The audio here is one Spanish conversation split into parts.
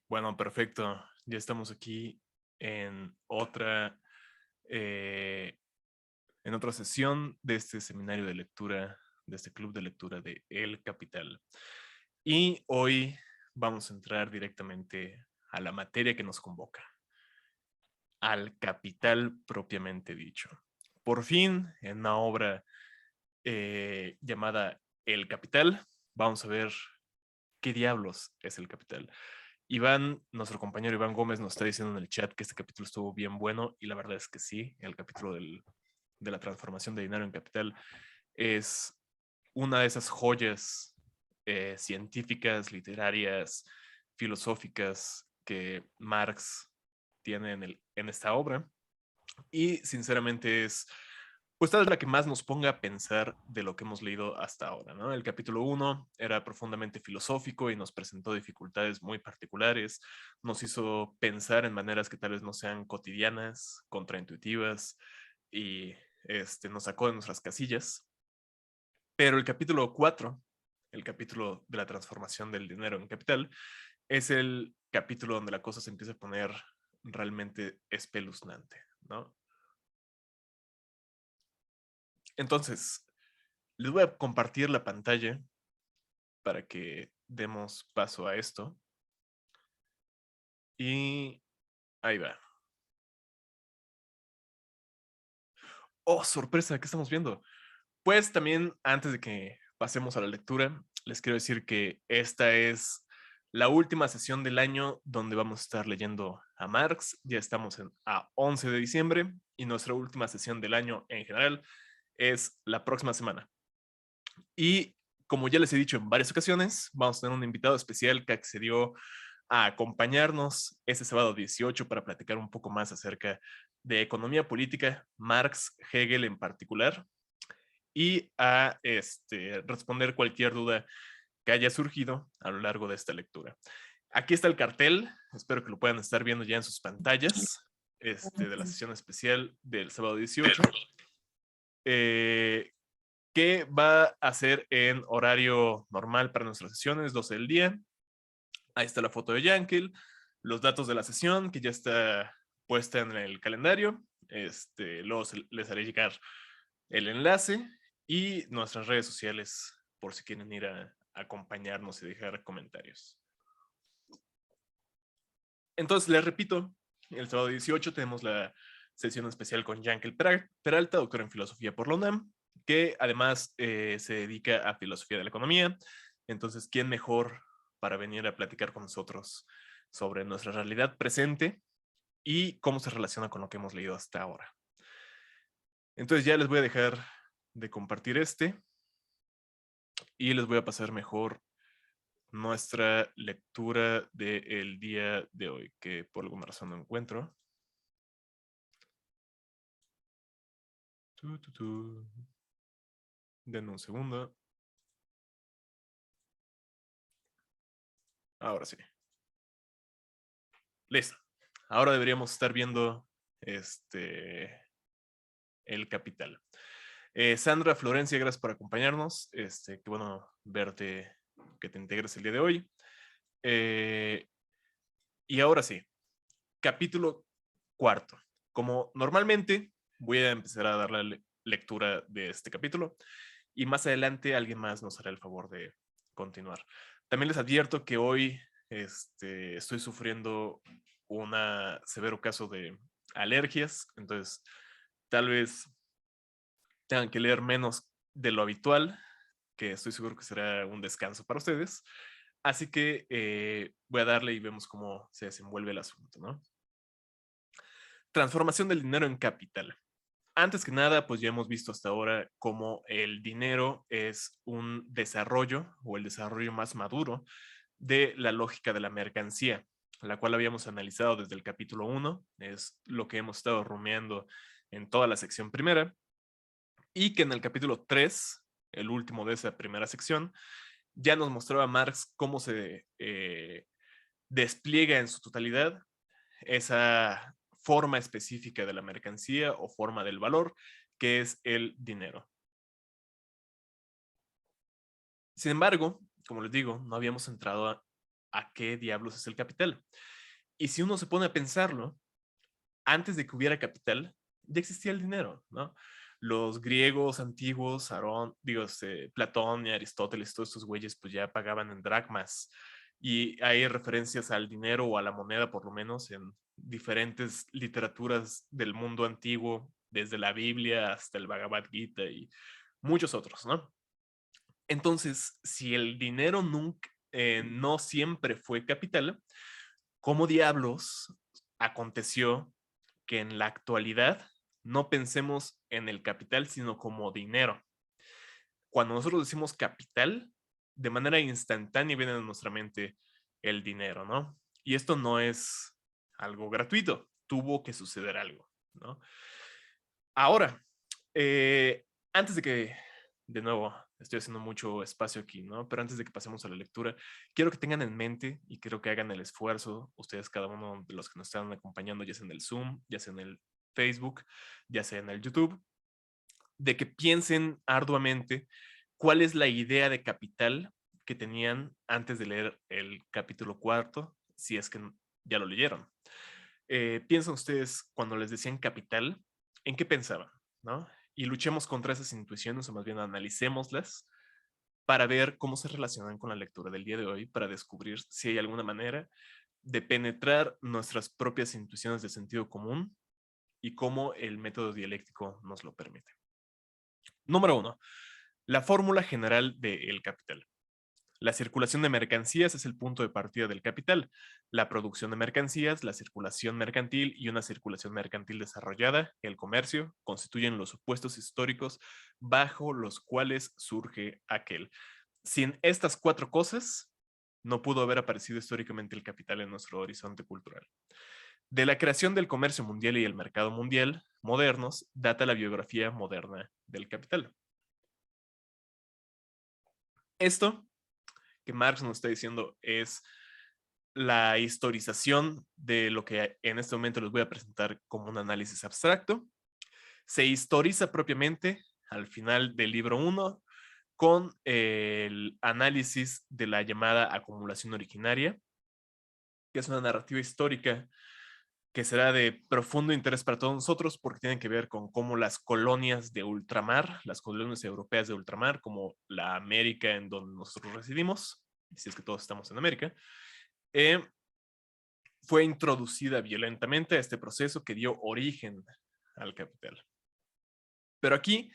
Bueno, perfecto. Ya estamos aquí en otra, eh, en otra sesión de este seminario de lectura, de este club de lectura de El Capital. Y hoy vamos a entrar directamente a la materia que nos convoca, al Capital propiamente dicho. Por fin, en una obra llamada El Capital, vamos a ver qué diablos es el Capital. Iván, nuestro compañero Iván Gómez nos está diciendo en el chat que este capítulo estuvo bien bueno y la verdad es que sí, el capítulo de la transformación de dinero en capital es una de esas joyas científicas, literarias, filosóficas que Marx tiene en esta obra y sinceramente es pues tal vez la que más nos ponga a pensar de lo que hemos leído hasta ahora, ¿no? El capítulo 1 era profundamente filosófico y nos presentó dificultades muy particulares, nos hizo pensar en maneras que tal vez no sean cotidianas, contraintuitivas y nos sacó de nuestras casillas. Pero el capítulo 4, el capítulo de la transformación del dinero en capital, es el capítulo donde la cosa se empieza a poner realmente espeluznante, ¿no? Entonces, les voy a compartir la pantalla para que demos paso a esto. Y ahí va. Oh, sorpresa, ¿qué estamos viendo? Pues también, antes de que pasemos a la lectura, les quiero decir que esta es la última sesión del año donde vamos a estar leyendo a Marx. Ya estamos a 11 de diciembre y nuestra última sesión del año en general es la próxima semana. Y como ya les he dicho en varias ocasiones, vamos a tener un invitado especial que accedió a acompañarnos este sábado 18 para platicar un poco más acerca de economía política, Marx, Hegel en particular, y a responder cualquier duda que haya surgido a lo largo de esta lectura. Aquí está el cartel, espero que lo puedan estar viendo ya en sus pantallas, de la sesión especial del sábado 18, que va a ser en horario normal para nuestras sesiones, 12 del día. Ahí está la foto de Yankel, los datos de la sesión que ya está puesta en el calendario. Luego les haré llegar el enlace y nuestras redes sociales por si quieren ir a acompañarnos y dejar comentarios. Entonces, les repito, el sábado 18 tenemos la sesión especial con Yankel Peralta, doctor en filosofía por la UNAM, que además se dedica a filosofía de la economía. Entonces, ¿quién mejor para venir a platicar con nosotros sobre nuestra realidad presente y cómo se relaciona con lo que hemos leído hasta ahora? Entonces ya les voy a dejar de compartir y les voy a pasar mejor nuestra lectura del día de hoy, que por alguna razón no encuentro. Denme un segundo. Ahora sí. Listo. Ahora deberíamos estar viendo el capital. Sandra Florencia, gracias por acompañarnos. Qué bueno verte, que te integres el día de hoy. Y ahora sí, capítulo cuarto. Como normalmente, voy a empezar a dar la lectura de este capítulo y más adelante alguien más nos hará el favor de continuar. También les advierto que hoy estoy sufriendo un severo caso de alergias, entonces tal vez tengan que leer menos de lo habitual, que estoy seguro que será un descanso para ustedes. Así que voy a darle y vemos cómo se desenvuelve el asunto, ¿no? Transformación del dinero en capital. Antes que nada, pues ya hemos visto hasta ahora cómo el dinero es un desarrollo o el desarrollo más maduro de la lógica de la mercancía, la cual habíamos analizado desde el capítulo 1, es lo que hemos estado rumiando en toda la sección primera, y que en el capítulo 3, el último de esa primera sección, ya nos mostraba Marx cómo se despliega en su totalidad esa forma específica de la mercancía o forma del valor, que es el dinero. Sin embargo, como les digo, no habíamos entrado a qué diablos es el capital. Y si uno se pone a pensarlo, antes de que hubiera capital, ya existía el dinero, ¿no? Los griegos antiguos, Platón y Aristóteles, todos estos güeyes, pues ya pagaban en dracmas. Y hay referencias al dinero o a la moneda, por lo menos, en diferentes literaturas del mundo antiguo, desde la Biblia hasta el Bhagavad Gita y muchos otros, ¿no? Entonces, si el dinero nunca, no siempre fue capital, ¿cómo diablos aconteció que en la actualidad no pensemos en el capital, sino como dinero? Cuando nosotros decimos capital, de manera instantánea viene a nuestra mente el dinero, ¿no? Y esto no es algo gratuito, tuvo que suceder algo, ¿no? Ahora, antes de que, de nuevo, estoy haciendo mucho espacio aquí, ¿no? Pero antes de que pasemos a la lectura, quiero que tengan en mente y quiero que hagan el esfuerzo, ustedes, cada uno de los que nos están acompañando, ya sea en el Zoom, ya sea en el Facebook, ya sea en el YouTube, de que piensen arduamente cuál es la idea de capital que tenían antes de leer el capítulo cuarto, si es que ya lo leyeron. Piensan ustedes cuando les decían capital, ¿en qué pensaban? ¿No? Y luchemos contra esas intuiciones, o más bien analicémoslas para ver cómo se relacionan con la lectura del día de hoy, para descubrir si hay alguna manera de penetrar nuestras propias intuiciones de sentido común y cómo el método dialéctico nos lo permite. Número 1. La fórmula general del capital. La circulación de mercancías es el punto de partida del capital. La producción de mercancías, la circulación mercantil y una circulación mercantil desarrollada, el comercio, constituyen los supuestos históricos bajo los cuales surge aquel. Sin estas cuatro cosas, no pudo haber aparecido históricamente el capital en nuestro horizonte cultural. De la creación del comercio mundial y el mercado mundial modernos, data la biografía moderna del capital. Esto que Marx nos está diciendo es la historización de lo que en este momento les voy a presentar como un análisis abstracto. Se historiza propiamente al final del libro 1 con el análisis de la llamada acumulación originaria, que es una narrativa histórica que será de profundo interés para todos nosotros porque tienen que ver con cómo las colonias de ultramar, las colonias europeas de ultramar, como la América en donde nosotros residimos, si es que todos estamos en América, eh, fue introducida violentamente a este proceso que dio origen al capital. Pero aquí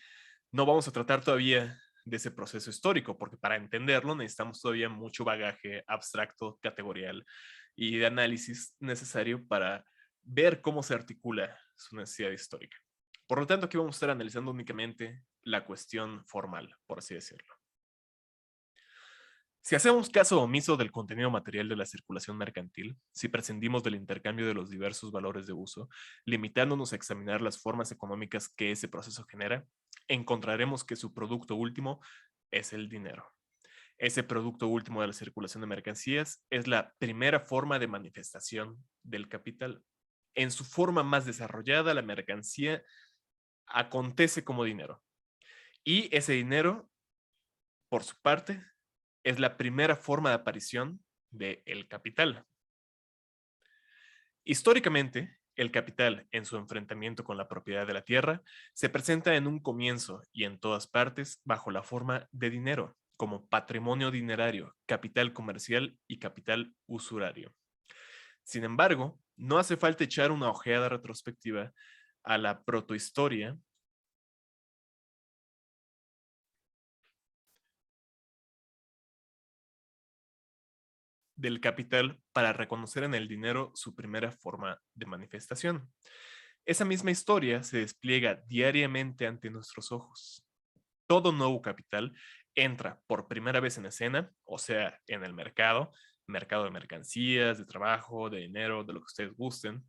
no vamos a tratar todavía de ese proceso histórico, porque para entenderlo necesitamos todavía mucho bagaje abstracto, categorial y de análisis necesario para ver cómo se articula su necesidad histórica. Por lo tanto, aquí vamos a estar analizando únicamente la cuestión formal, por así decirlo. Si hacemos caso omiso del contenido material de la circulación mercantil, si prescindimos del intercambio de los diversos valores de uso, limitándonos a examinar las formas económicas que ese proceso genera, encontraremos que su producto último es el dinero. Ese producto último de la circulación de mercancías es la primera forma de manifestación del capital. En su forma más desarrollada, la mercancía acontece como dinero. Y ese dinero, por su parte, es la primera forma de aparición del capital. Históricamente, el capital, en su enfrentamiento con la propiedad de la tierra, se presenta en un comienzo y en todas partes bajo la forma de dinero, como patrimonio dinerario, capital comercial y capital usurario. Sin embargo, no hace falta echar una ojeada retrospectiva a la protohistoria del capital para reconocer en el dinero su primera forma de manifestación. Esa misma historia se despliega diariamente ante nuestros ojos. Todo nuevo capital entra por primera vez en escena, o sea, en el mercado de mercancías, de trabajo, de dinero, de lo que ustedes gusten,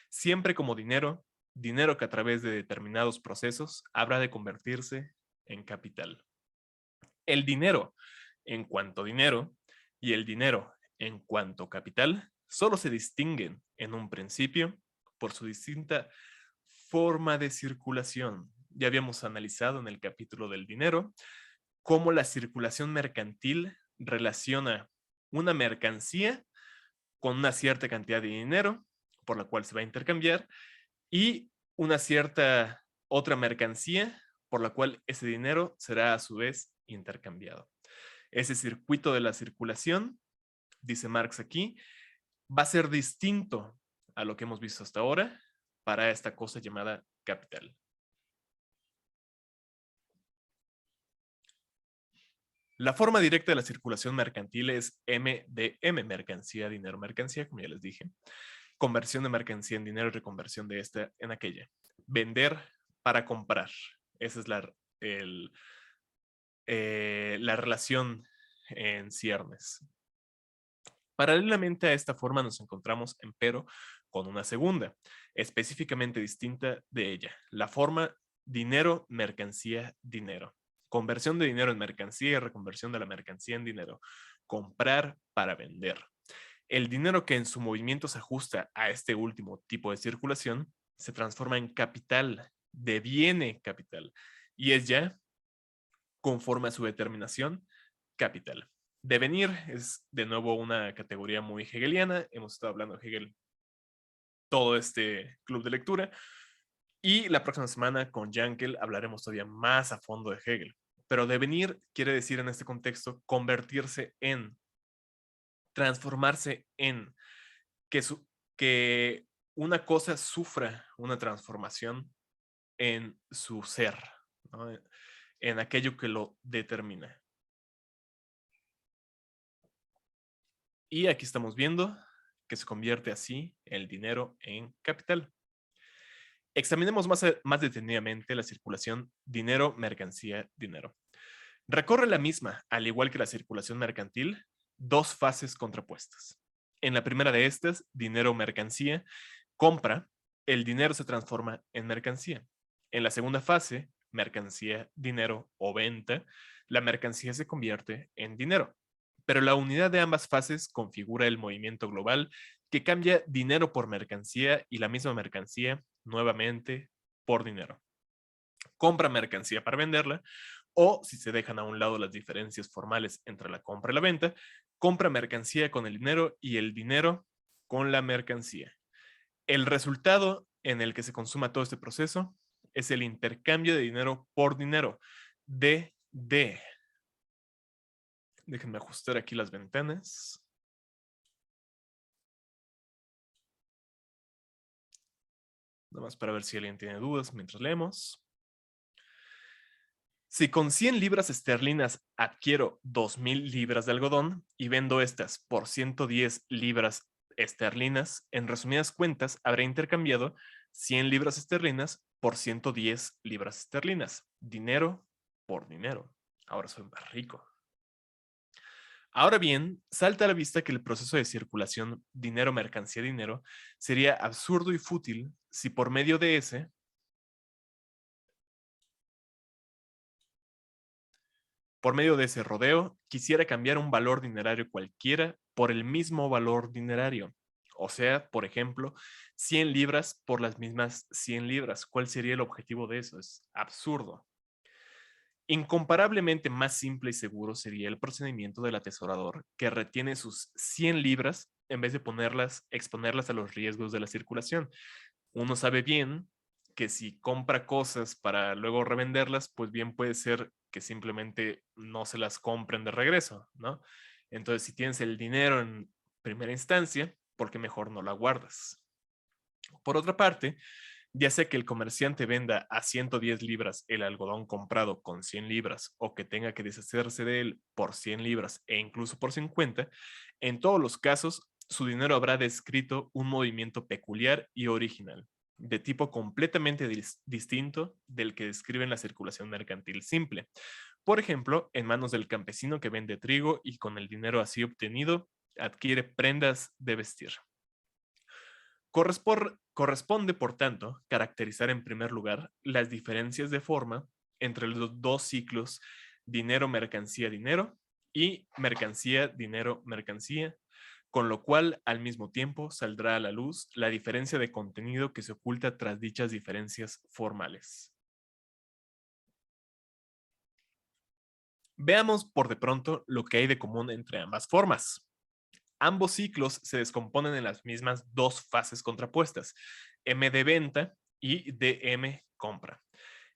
siempre como dinero, dinero que a través de determinados procesos habrá de convertirse en capital. El dinero en cuanto dinero y el dinero en cuanto capital solo se distinguen en un principio por su distinta forma de circulación. Ya habíamos analizado en el capítulo del dinero cómo la circulación mercantil relaciona una mercancía con una cierta cantidad de dinero por la cual se va a intercambiar y una cierta otra mercancía por la cual ese dinero será a su vez intercambiado. Ese circuito de la circulación, dice Marx aquí, va a ser distinto a lo que hemos visto hasta ahora para esta cosa llamada capital. La forma directa de la circulación mercantil es MDM, mercancía, dinero, mercancía, como ya les dije. Conversión de mercancía en dinero y reconversión de esta en aquella. Vender para comprar. Esa es la relación en ciernes. Paralelamente a esta forma nos encontramos, empero, con una segunda, específicamente distinta de ella. La forma dinero, mercancía, dinero. Conversión de dinero en mercancía y reconversión de la mercancía en dinero. Comprar para vender. El dinero que en su movimiento se ajusta a este último tipo de circulación se transforma en capital, deviene capital y es ya, conforme a su determinación, capital. Devenir es de nuevo una categoría muy hegeliana. Hemos estado hablando de Hegel todo este club de lectura y la próxima semana con Jankel hablaremos todavía más a fondo de Hegel. Pero devenir quiere decir en este contexto convertirse en, transformarse en, que una cosa sufra una transformación en su ser, ¿no? En aquello que lo determina. Y aquí estamos viendo que se convierte así el dinero en capital. Examinemos más detenidamente la circulación dinero, mercancía, dinero. Recorre la misma, al igual que la circulación mercantil, dos fases contrapuestas. En la primera de estas, dinero, mercancía, compra, el dinero se transforma en mercancía. En la segunda fase, mercancía, dinero o venta, la mercancía se convierte en dinero. Pero la unidad de ambas fases configura el movimiento global que cambia dinero por mercancía y la misma mercancía nuevamente por dinero. Compra mercancía para venderla o, si se dejan a un lado las diferencias formales entre la compra y la venta, compra mercancía con el dinero y el dinero con la mercancía. El resultado en el que se consuma todo este proceso es el intercambio de dinero por dinero, DD. Déjenme ajustar aquí las ventanas. Nada más para ver si alguien tiene dudas mientras leemos. Si con 100 libras esterlinas adquiero 2.000 libras de algodón y vendo estas por 110 libras esterlinas, en resumidas cuentas, habré intercambiado 100 libras esterlinas por 110 libras esterlinas. Dinero por dinero. Ahora soy más rico. Ahora bien, salta a la vista que el proceso de circulación dinero, mercancía, dinero sería absurdo y fútil si por medio de ese rodeo, quisiera cambiar un valor dinerario cualquiera por el mismo valor dinerario. O sea, por ejemplo, 100 libras por las mismas 100 libras. ¿Cuál sería el objetivo de eso? Es absurdo. Incomparablemente más simple y seguro sería el procedimiento del atesorador que retiene sus 100 libras en vez de exponerlas a los riesgos de la circulación. Uno sabe bien que si compra cosas para luego revenderlas, pues bien puede ser que simplemente no se las compren de regreso, ¿no? Entonces, si tienes el dinero en primera instancia, ¿por qué mejor no la guardas? Por otra parte, ya sea que el comerciante venda a 110 libras el algodón comprado con 100 libras o que tenga que deshacerse de él por 100 libras e incluso por 50, en todos los casos su dinero habrá descrito un movimiento peculiar y original, de tipo completamente distinto del que describe en la circulación mercantil simple. Por ejemplo, en manos del campesino que vende trigo y con el dinero así obtenido adquiere prendas de vestir. Corresponde, por tanto, caracterizar en primer lugar las diferencias de forma entre los dos ciclos dinero, mercancía, dinero y mercancía, dinero, mercancía, con lo cual al mismo tiempo saldrá a la luz la diferencia de contenido que se oculta tras dichas diferencias formales. Veamos por de pronto lo que hay de común entre ambas formas. Ambos ciclos se descomponen en las mismas dos fases contrapuestas, M de venta y DM compra.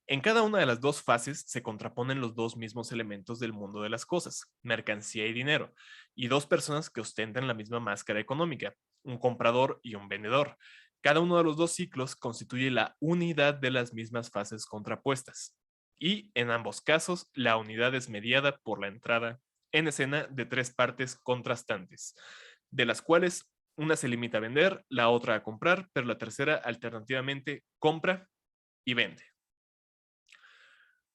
En cada una de las dos fases se contraponen los dos mismos elementos del mundo de las cosas, mercancía y dinero, y dos personas que ostentan la misma máscara económica, un comprador y un vendedor. Cada uno de los dos ciclos constituye la unidad de las mismas fases contrapuestas. Y en ambos casos, la unidad es mediada por la entrada en escena de tres partes contrastantes, de las cuales una se limita a vender, la otra a comprar, pero la tercera alternativamente compra y vende.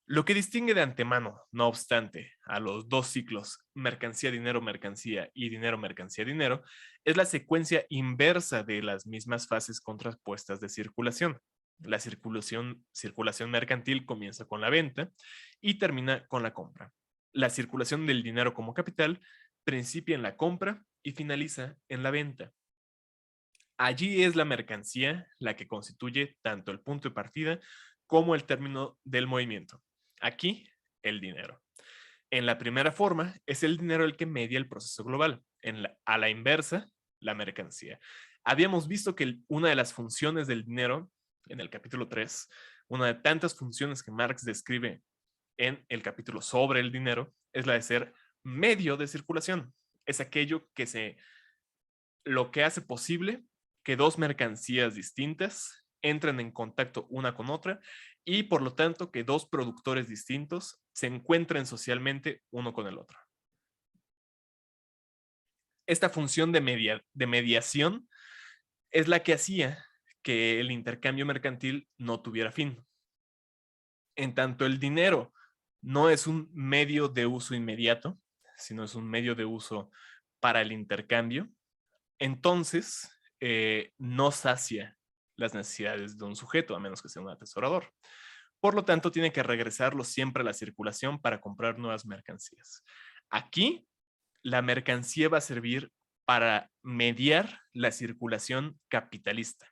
Lo que distingue de antemano, no obstante, a los dos ciclos mercancía, dinero, mercancía y dinero, mercancía, dinero, es la secuencia inversa de las mismas fases contrapuestas de circulación. La circulación mercantil comienza con la venta y termina con la compra. La circulación del dinero como capital principia en la compra y finaliza en la venta. Allí es la mercancía la que constituye tanto el punto de partida como el término del movimiento. Aquí, el dinero. En la primera forma, es el dinero el que media el proceso global. A la inversa, la mercancía. Habíamos visto que una de las funciones del dinero, en el capítulo 3, una de tantas funciones que Marx describe en el capítulo sobre el dinero, es la de ser medio de circulación. Es aquello lo que hace posible que dos mercancías distintas entren en contacto una con otra y por lo tanto que dos productores distintos se encuentren socialmente uno con el otro. Esta función de mediación es la que hacía que el intercambio mercantil no tuviera fin. En tanto el dinero no es un medio de uso inmediato, sino es un medio de uso para el intercambio, entonces no sacia las necesidades de un sujeto, a menos que sea un atesorador. Por lo tanto, tiene que regresarlo siempre a la circulación para comprar nuevas mercancías. Aquí, la mercancía va a servir para mediar la circulación capitalista.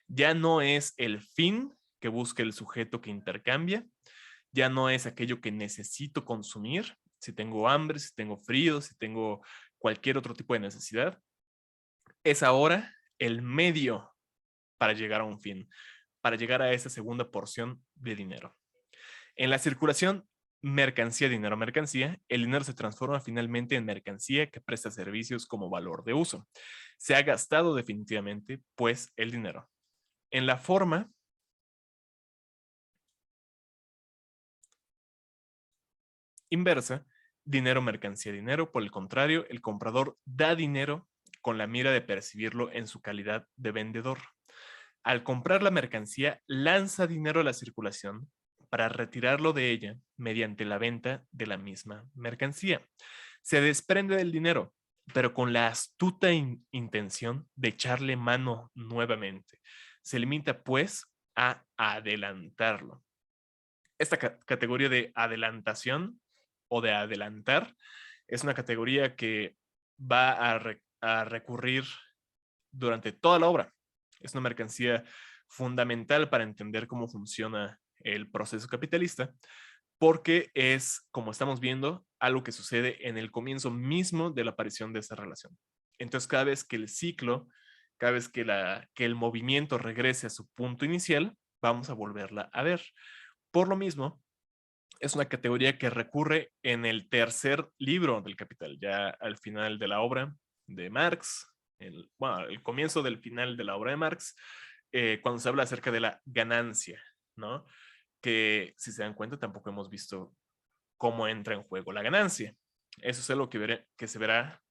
Ya no es el fin que busca el sujeto que intercambia, ya no es aquello que necesito consumir, si tengo hambre, si tengo frío, si tengo cualquier otro tipo de necesidad, es ahora el medio para llegar a un fin, para llegar a esa segunda porción de dinero. En la circulación mercancía, dinero, mercancía, el dinero se transforma finalmente en mercancía que presta servicios como valor de uso. Se ha gastado definitivamente, pues, el dinero. En la forma inversa, dinero, mercancía, dinero, por el contrario, el comprador da dinero con la mira de percibirlo en su calidad de vendedor. Al comprar la mercancía, lanza dinero a la circulación para retirarlo de ella mediante la venta de la misma mercancía. Se desprende del dinero, pero con la astuta intención de echarle mano nuevamente. Se limita, pues, a adelantarlo. Esta categoría de adelantación o de adelantar es una categoría que va a recurrir durante toda la obra. Es una mercancía fundamental para entender cómo funciona el proceso capitalista, porque es, como estamos viendo, algo que sucede en el comienzo mismo de la aparición de esa relación. Entonces, cada vez que el ciclo, cada vez que el movimiento regrese a su punto inicial, vamos a volverla a ver. Por lo mismo, es una categoría que recurre en el tercer libro del Capital, ya al final de la obra de Marx, el comienzo del final de la obra de Marx, cuando se habla acerca de la ganancia, ¿no? Que si se dan cuenta tampoco hemos visto cómo entra en juego la ganancia. Eso es algo que se verá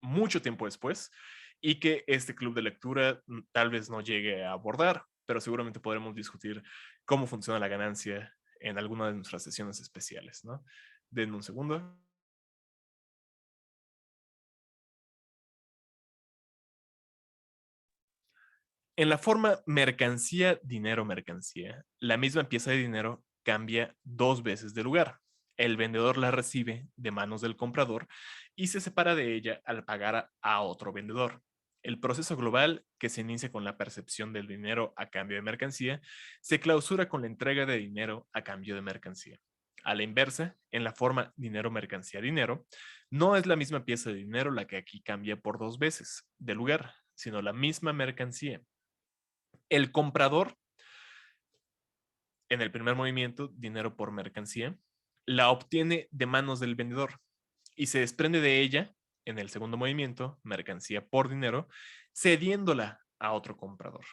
mucho tiempo después y que este club de lectura tal vez no llegue a abordar, pero seguramente podremos discutir cómo funciona la ganancia en alguna de nuestras sesiones especiales, ¿no? Denme un segundo. En la forma mercancía, dinero, mercancía, la misma pieza de dinero cambia dos veces de lugar. El vendedor la recibe de manos del comprador y se separa de ella al pagar a otro vendedor. El proceso global, que se inicia con la percepción del dinero a cambio de mercancía, se clausura con la entrega de dinero a cambio de mercancía. A la inversa, en la forma dinero, mercancía, dinero, no es la misma pieza de dinero la que aquí cambia por dos veces de lugar, sino la misma mercancía. El comprador, en el primer movimiento, dinero por mercancía, la obtiene de manos del vendedor y se desprende de ella en el segundo movimiento, mercancía por dinero, cediéndola a otro comprador.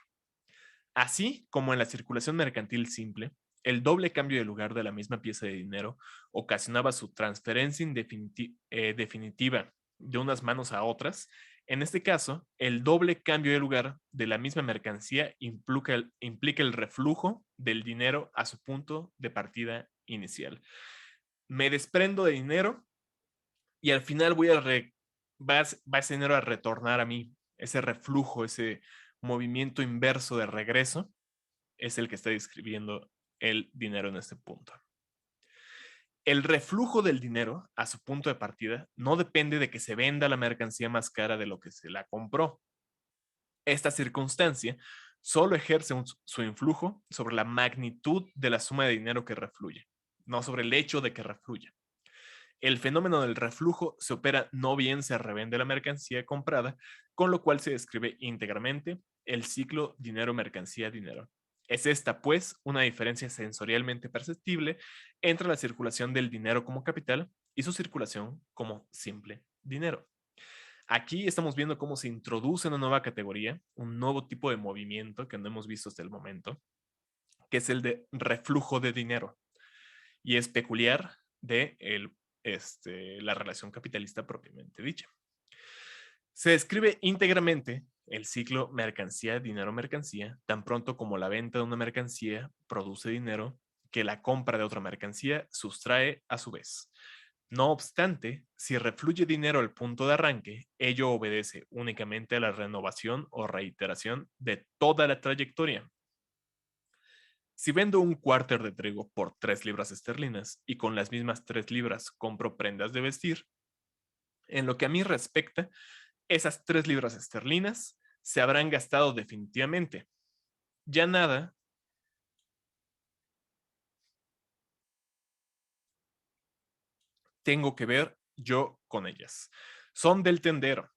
Así como en la circulación mercantil simple, el doble cambio de lugar de la misma pieza de dinero ocasionaba su transferencia definitiva de unas manos a otras. En este caso, el doble cambio de lugar de la misma mercancía implica el reflujo del dinero a su punto de partida inicial. Me desprendo de dinero y al final va ese dinero a retornar a mí. Ese reflujo, ese movimiento inverso de regreso es el que está describiendo el dinero en este punto. El reflujo del dinero a su punto de partida no depende de que se venda la mercancía más cara de lo que se la compró. Esta circunstancia solo ejerce su influjo sobre la magnitud de la suma de dinero que refluye, no sobre el hecho de que refluya. El fenómeno del reflujo se opera no bien se revende la mercancía comprada, con lo cual se describe íntegramente el ciclo dinero-mercancía-dinero. Es esta, pues, una diferencia sensorialmente perceptible entre la circulación del dinero como capital y su circulación como simple dinero. Aquí estamos viendo cómo se introduce una nueva categoría, un nuevo tipo de movimiento que no hemos visto hasta el momento, que es el de reflujo de dinero. Y es peculiar de la relación capitalista propiamente dicha. Se describe íntegramente el ciclo mercancía, dinero, mercancía, tan pronto como la venta de una mercancía produce dinero que la compra de otra mercancía sustrae a su vez. No obstante, si refluye dinero al punto de arranque, ello obedece únicamente a la renovación o reiteración de toda la trayectoria. Si vendo un cuarter de trigo por 3 libras esterlinas y con las mismas 3 libras compro prendas de vestir, en lo que a mí respecta, esas 3 libras esterlinas se habrán gastado definitivamente. Ya nada tengo que ver yo con ellas. Son del tendero.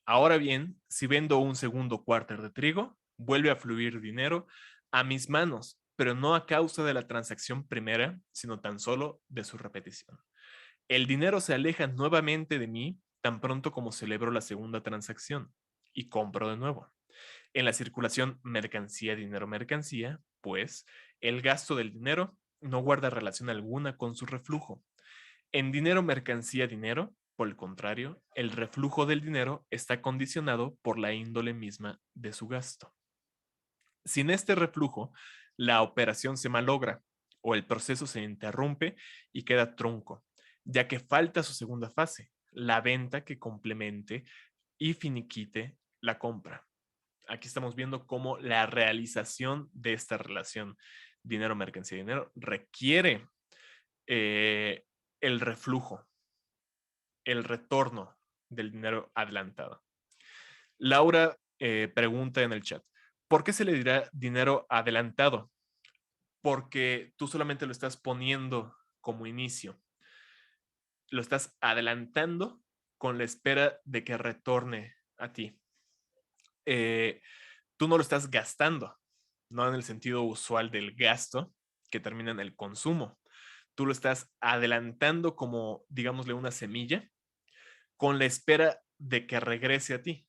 Ahora bien, si vendo un segundo cuarter de trigo, vuelve a fluir dinero a mis manos, pero no a causa de la transacción primera, sino tan solo de su repetición. El dinero se aleja nuevamente de mí tan pronto como celebro la segunda transacción y compro de nuevo. En la circulación mercancía, dinero, mercancía, pues el gasto del dinero no guarda relación alguna con su reflujo. En dinero, mercancía, dinero, por el contrario, el reflujo del dinero está condicionado por la índole misma de su gasto. Sin este reflujo, la operación se malogra o el proceso se interrumpe y queda trunco, ya que falta su segunda fase, la venta que complemente y finiquite la compra. Aquí estamos viendo cómo la realización de esta relación dinero, mercancía, dinero requiere eh, el reflujo, el retorno del dinero adelantado. Laura pregunta en el chat, ¿por qué se le dirá dinero adelantado? Porque tú solamente lo estás poniendo como inicio, lo estás adelantando con la espera de que retorne a ti. Tú no lo estás gastando, no en el sentido usual del gasto que termina en el consumo. Tú lo estás adelantando como, digámosle, una semilla con la espera de que regrese a ti.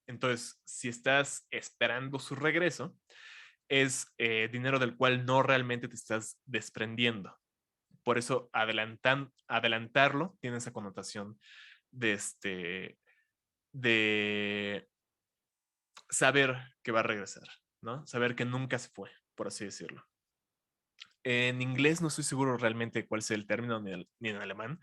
Entonces, si estás esperando su regreso, es dinero del cual no realmente te estás desprendiendo. Por eso adelantarlo tiene esa connotación de, de saber que va a regresar, ¿no? Saber que nunca se fue, por así decirlo. En inglés no estoy seguro realmente cuál es el término, ni en alemán,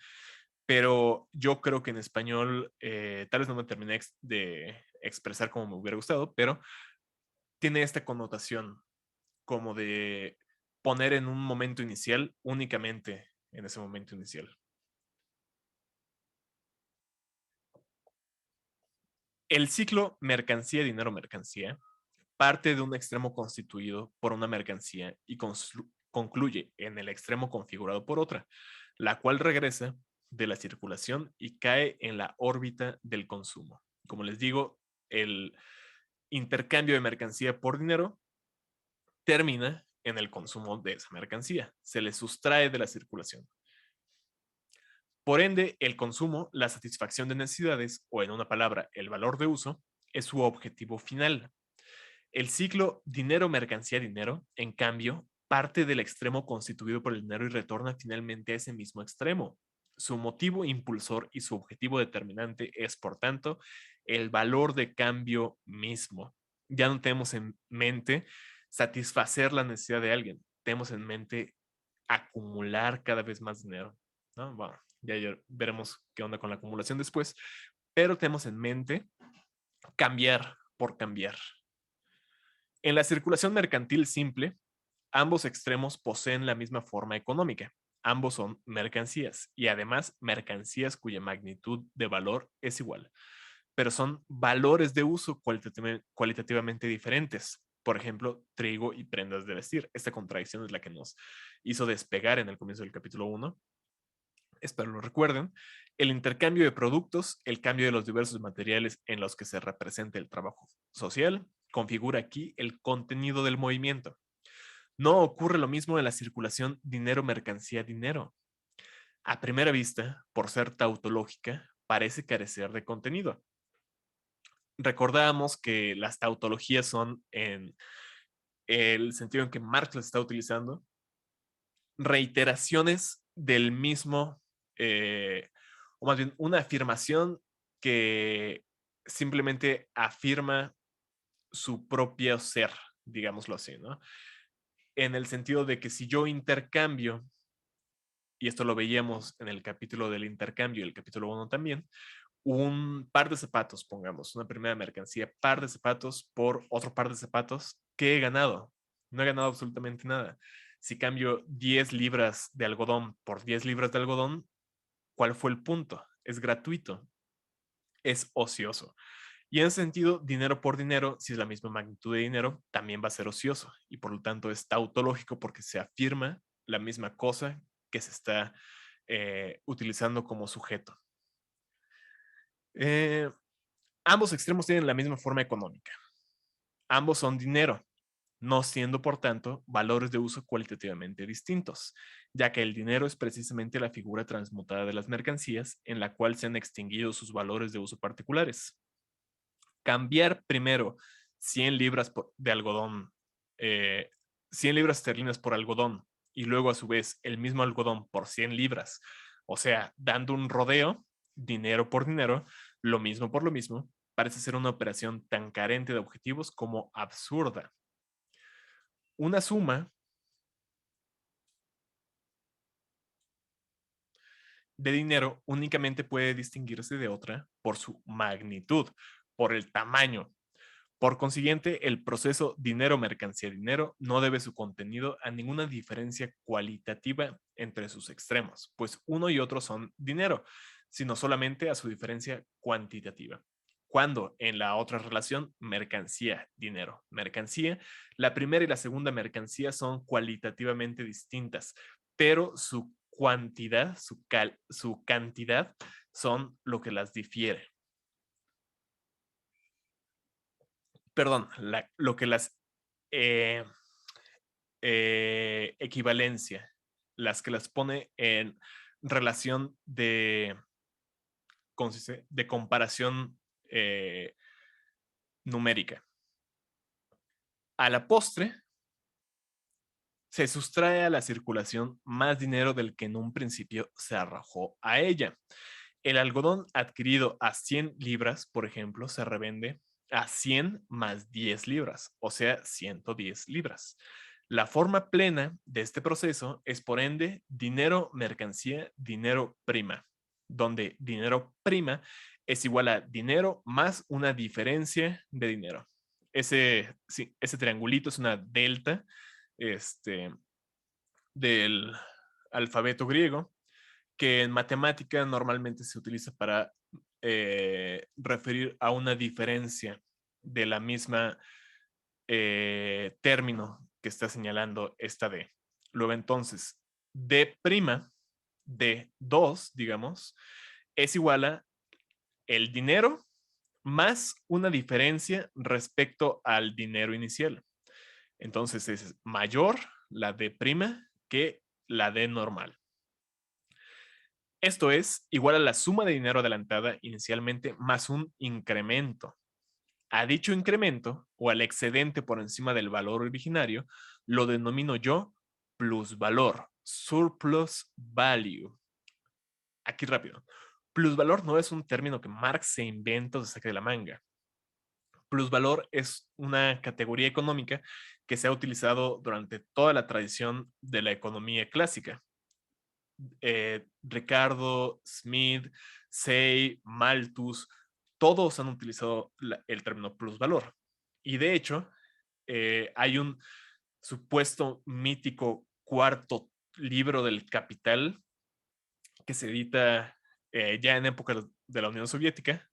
pero yo creo que en español tal vez no me terminé de expresar como me hubiera gustado, pero tiene esta connotación como de poner en un momento inicial únicamente en ese momento inicial. El ciclo mercancía, dinero, mercancía parte de un extremo constituido por una mercancía y concluye en el extremo configurado por otra, la cual regresa de la circulación y cae en la órbita del consumo. Como les digo, el intercambio de mercancía por dinero termina en el consumo de esa mercancía, se le sustrae de la circulación. Por ende, el consumo, la satisfacción de necesidades, o en una palabra, el valor de uso, es su objetivo final. El ciclo dinero-mercancía-dinero, en cambio, parte del extremo constituido por el dinero y retorna finalmente a ese mismo extremo. Su motivo impulsor y su objetivo determinante es, por tanto, el valor de cambio mismo. Ya no tenemos en mente satisfacer la necesidad de alguien, tenemos en mente acumular cada vez más dinero, ¿no? Bueno, ya veremos qué onda con la acumulación después, pero tenemos en mente cambiar por cambiar. En la circulación mercantil simple, ambos extremos poseen la misma forma económica. Ambos son mercancías y además mercancías cuya magnitud de valor es igual, pero son valores de uso cualitativamente diferentes. Por ejemplo, trigo y prendas de vestir. Esta contradicción es la que nos hizo despegar en el comienzo del capítulo 1. Espero lo recuerden. El intercambio de productos, el cambio de los diversos materiales en los que se representa el trabajo social, configura aquí el contenido del movimiento. No ocurre lo mismo en la circulación dinero-mercancía-dinero. A primera vista, por ser tautológica, parece carecer de contenido. Recordábamos que las tautologías son, en el sentido en que Marx las está utilizando, reiteraciones del mismo, o más bien una afirmación que simplemente afirma su propio ser, digámoslo así, ¿no? En el sentido de que si yo intercambio, y esto lo veíamos en el capítulo del intercambio, el capítulo 1 también, un par de zapatos, pongamos, una primera mercancía, par de zapatos por otro par de zapatos, ¿qué he ganado? No he ganado absolutamente nada. Si cambio 10 libras de algodón por 10 libras de algodón, ¿cuál fue el punto? Es gratuito, es ocioso. Y en ese sentido, dinero por dinero, si es la misma magnitud de dinero, también va a ser ocioso y por lo tanto es tautológico porque se afirma la misma cosa que se está utilizando como sujeto. Ambos extremos tienen la misma forma económica. Ambos son dinero, no siendo por tanto valores de uso cualitativamente distintos, ya que el dinero es precisamente la figura transmutada de las mercancías en la cual se han extinguido sus valores de uso particulares. Cambiar primero 100 libras de algodón, 100 libras esterlinas por algodón y luego a su vez el mismo algodón por 100 libras, o sea, dando un rodeo, dinero por dinero, lo mismo por lo mismo, parece ser una operación tan carente de objetivos como absurda. Una suma de dinero únicamente puede distinguirse de otra por su magnitud, por el tamaño. Por consiguiente, el proceso dinero-mercancía-dinero no debe su contenido a ninguna diferencia cualitativa entre sus extremos, pues uno y otro son dinero, sino solamente a su diferencia cuantitativa. Cuando en la otra relación, mercancía-dinero, mercancía, la primera y la segunda mercancía son cualitativamente distintas, pero su cuantidad, su cantidad son lo que las difiere. Perdón, lo que las eh, equivalencia, las que las pone en relación de, ¿cómo se dice? De comparación numérica. A la postre, se sustrae a la circulación más dinero del que en un principio se arrojó a ella. El algodón adquirido a 100 libras, por ejemplo, se revende a 100 más 10 libras, o sea, 110 libras. La forma plena de este proceso es, por ende, dinero, mercancía, dinero prima, donde dinero prima es igual a dinero más una diferencia de dinero. Sí, ese triangulito es una delta del alfabeto griego, que en matemática normalmente se utiliza para referir a una diferencia de la misma término que está señalando esta D. Luego entonces, D' de 2, digamos, es igual a el dinero más una diferencia respecto al dinero inicial. Entonces es mayor la D' que la D normal. Esto es igual a la suma de dinero adelantada inicialmente más un incremento. A dicho incremento o al excedente por encima del valor originario lo denomino yo plusvalor, surplus value. Aquí rápido. Plusvalor no es un término que Marx se inventa o se saca de la manga. Plusvalor es una categoría económica que se ha utilizado durante toda la tradición de la economía clásica. Ricardo, Smith, Say, Malthus, todos han utilizado el término plusvalor. Y de hecho, hay un supuesto mítico cuarto libro del Capital que se edita ya en época de la Unión Soviética,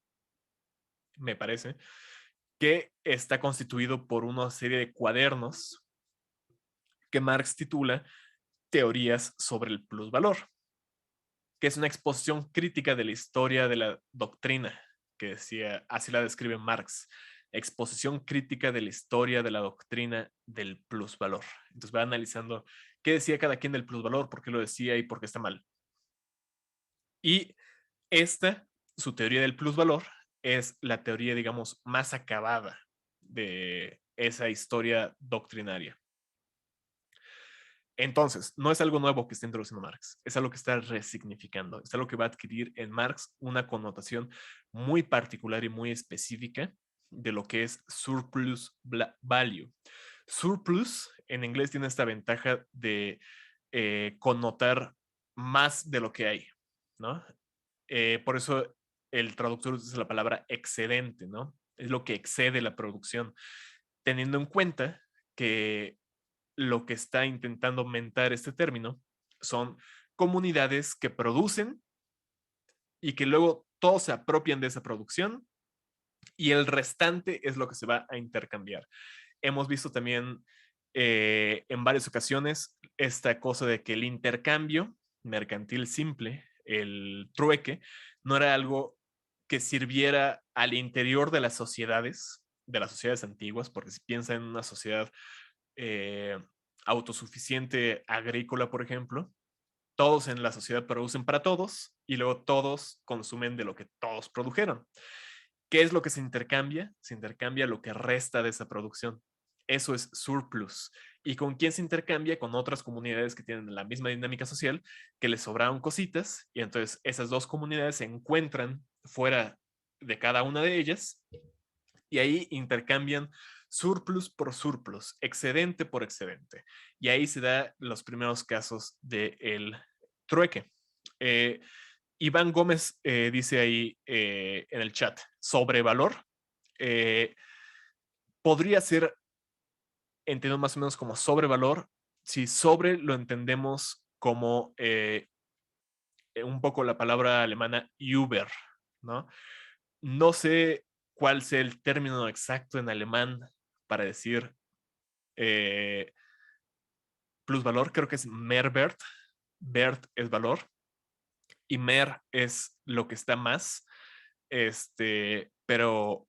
me parece, que está constituido por una serie de cuadernos que Marx titula Teorías sobre el plusvalor, que es una exposición crítica de la historia de la doctrina, que decía, así la describe Marx, exposición crítica de la historia de la doctrina del plusvalor. Entonces va analizando qué decía cada quien del plusvalor, por qué lo decía y por qué está mal. Y esta, su teoría del plusvalor, es la teoría, digamos, más acabada de esa historia doctrinaria. Entonces, no es algo nuevo que está introduciendo Marx, es algo que está resignificando, es algo que va a adquirir en Marx una connotación muy particular y muy específica de lo que es surplus value. Surplus en inglés tiene esta ventaja de connotar más de lo que hay, ¿no? Por eso el traductor usa la palabra excedente, ¿no? Es lo que excede la producción, teniendo en cuenta que lo que está intentando aumentar este término son comunidades que producen y que luego todos se apropian de esa producción y el restante es lo que se va a intercambiar. Hemos visto también en varias ocasiones esta cosa de que el intercambio mercantil simple, el trueque, no era algo que sirviera al interior de las sociedades antiguas, porque si piensa en una sociedad eh, autosuficiente agrícola, por ejemplo, todos en la sociedad producen para todos y luego todos consumen de lo que todos produjeron. ¿Qué es lo que se intercambia? Se intercambia lo que resta de esa producción. Eso es surplus. ¿Y con quién se intercambia? Con otras comunidades que tienen la misma dinámica social, que les sobraron cositas, y entonces esas dos comunidades se encuentran fuera de cada una de ellas y ahí intercambian surplus por surplus, excedente por excedente. Y ahí se da los primeros casos del trueque. Iván Gómez dice ahí en el chat, sobrevalor. Podría ser entendido más o menos como sobrevalor, si sobre lo entendemos como un poco la palabra alemana Über, ¿no? No sé cuál sea el término exacto en alemán para decir eh, plusvalor, creo que es Mehrwert. Wert es valor y Mer es lo que está más, pero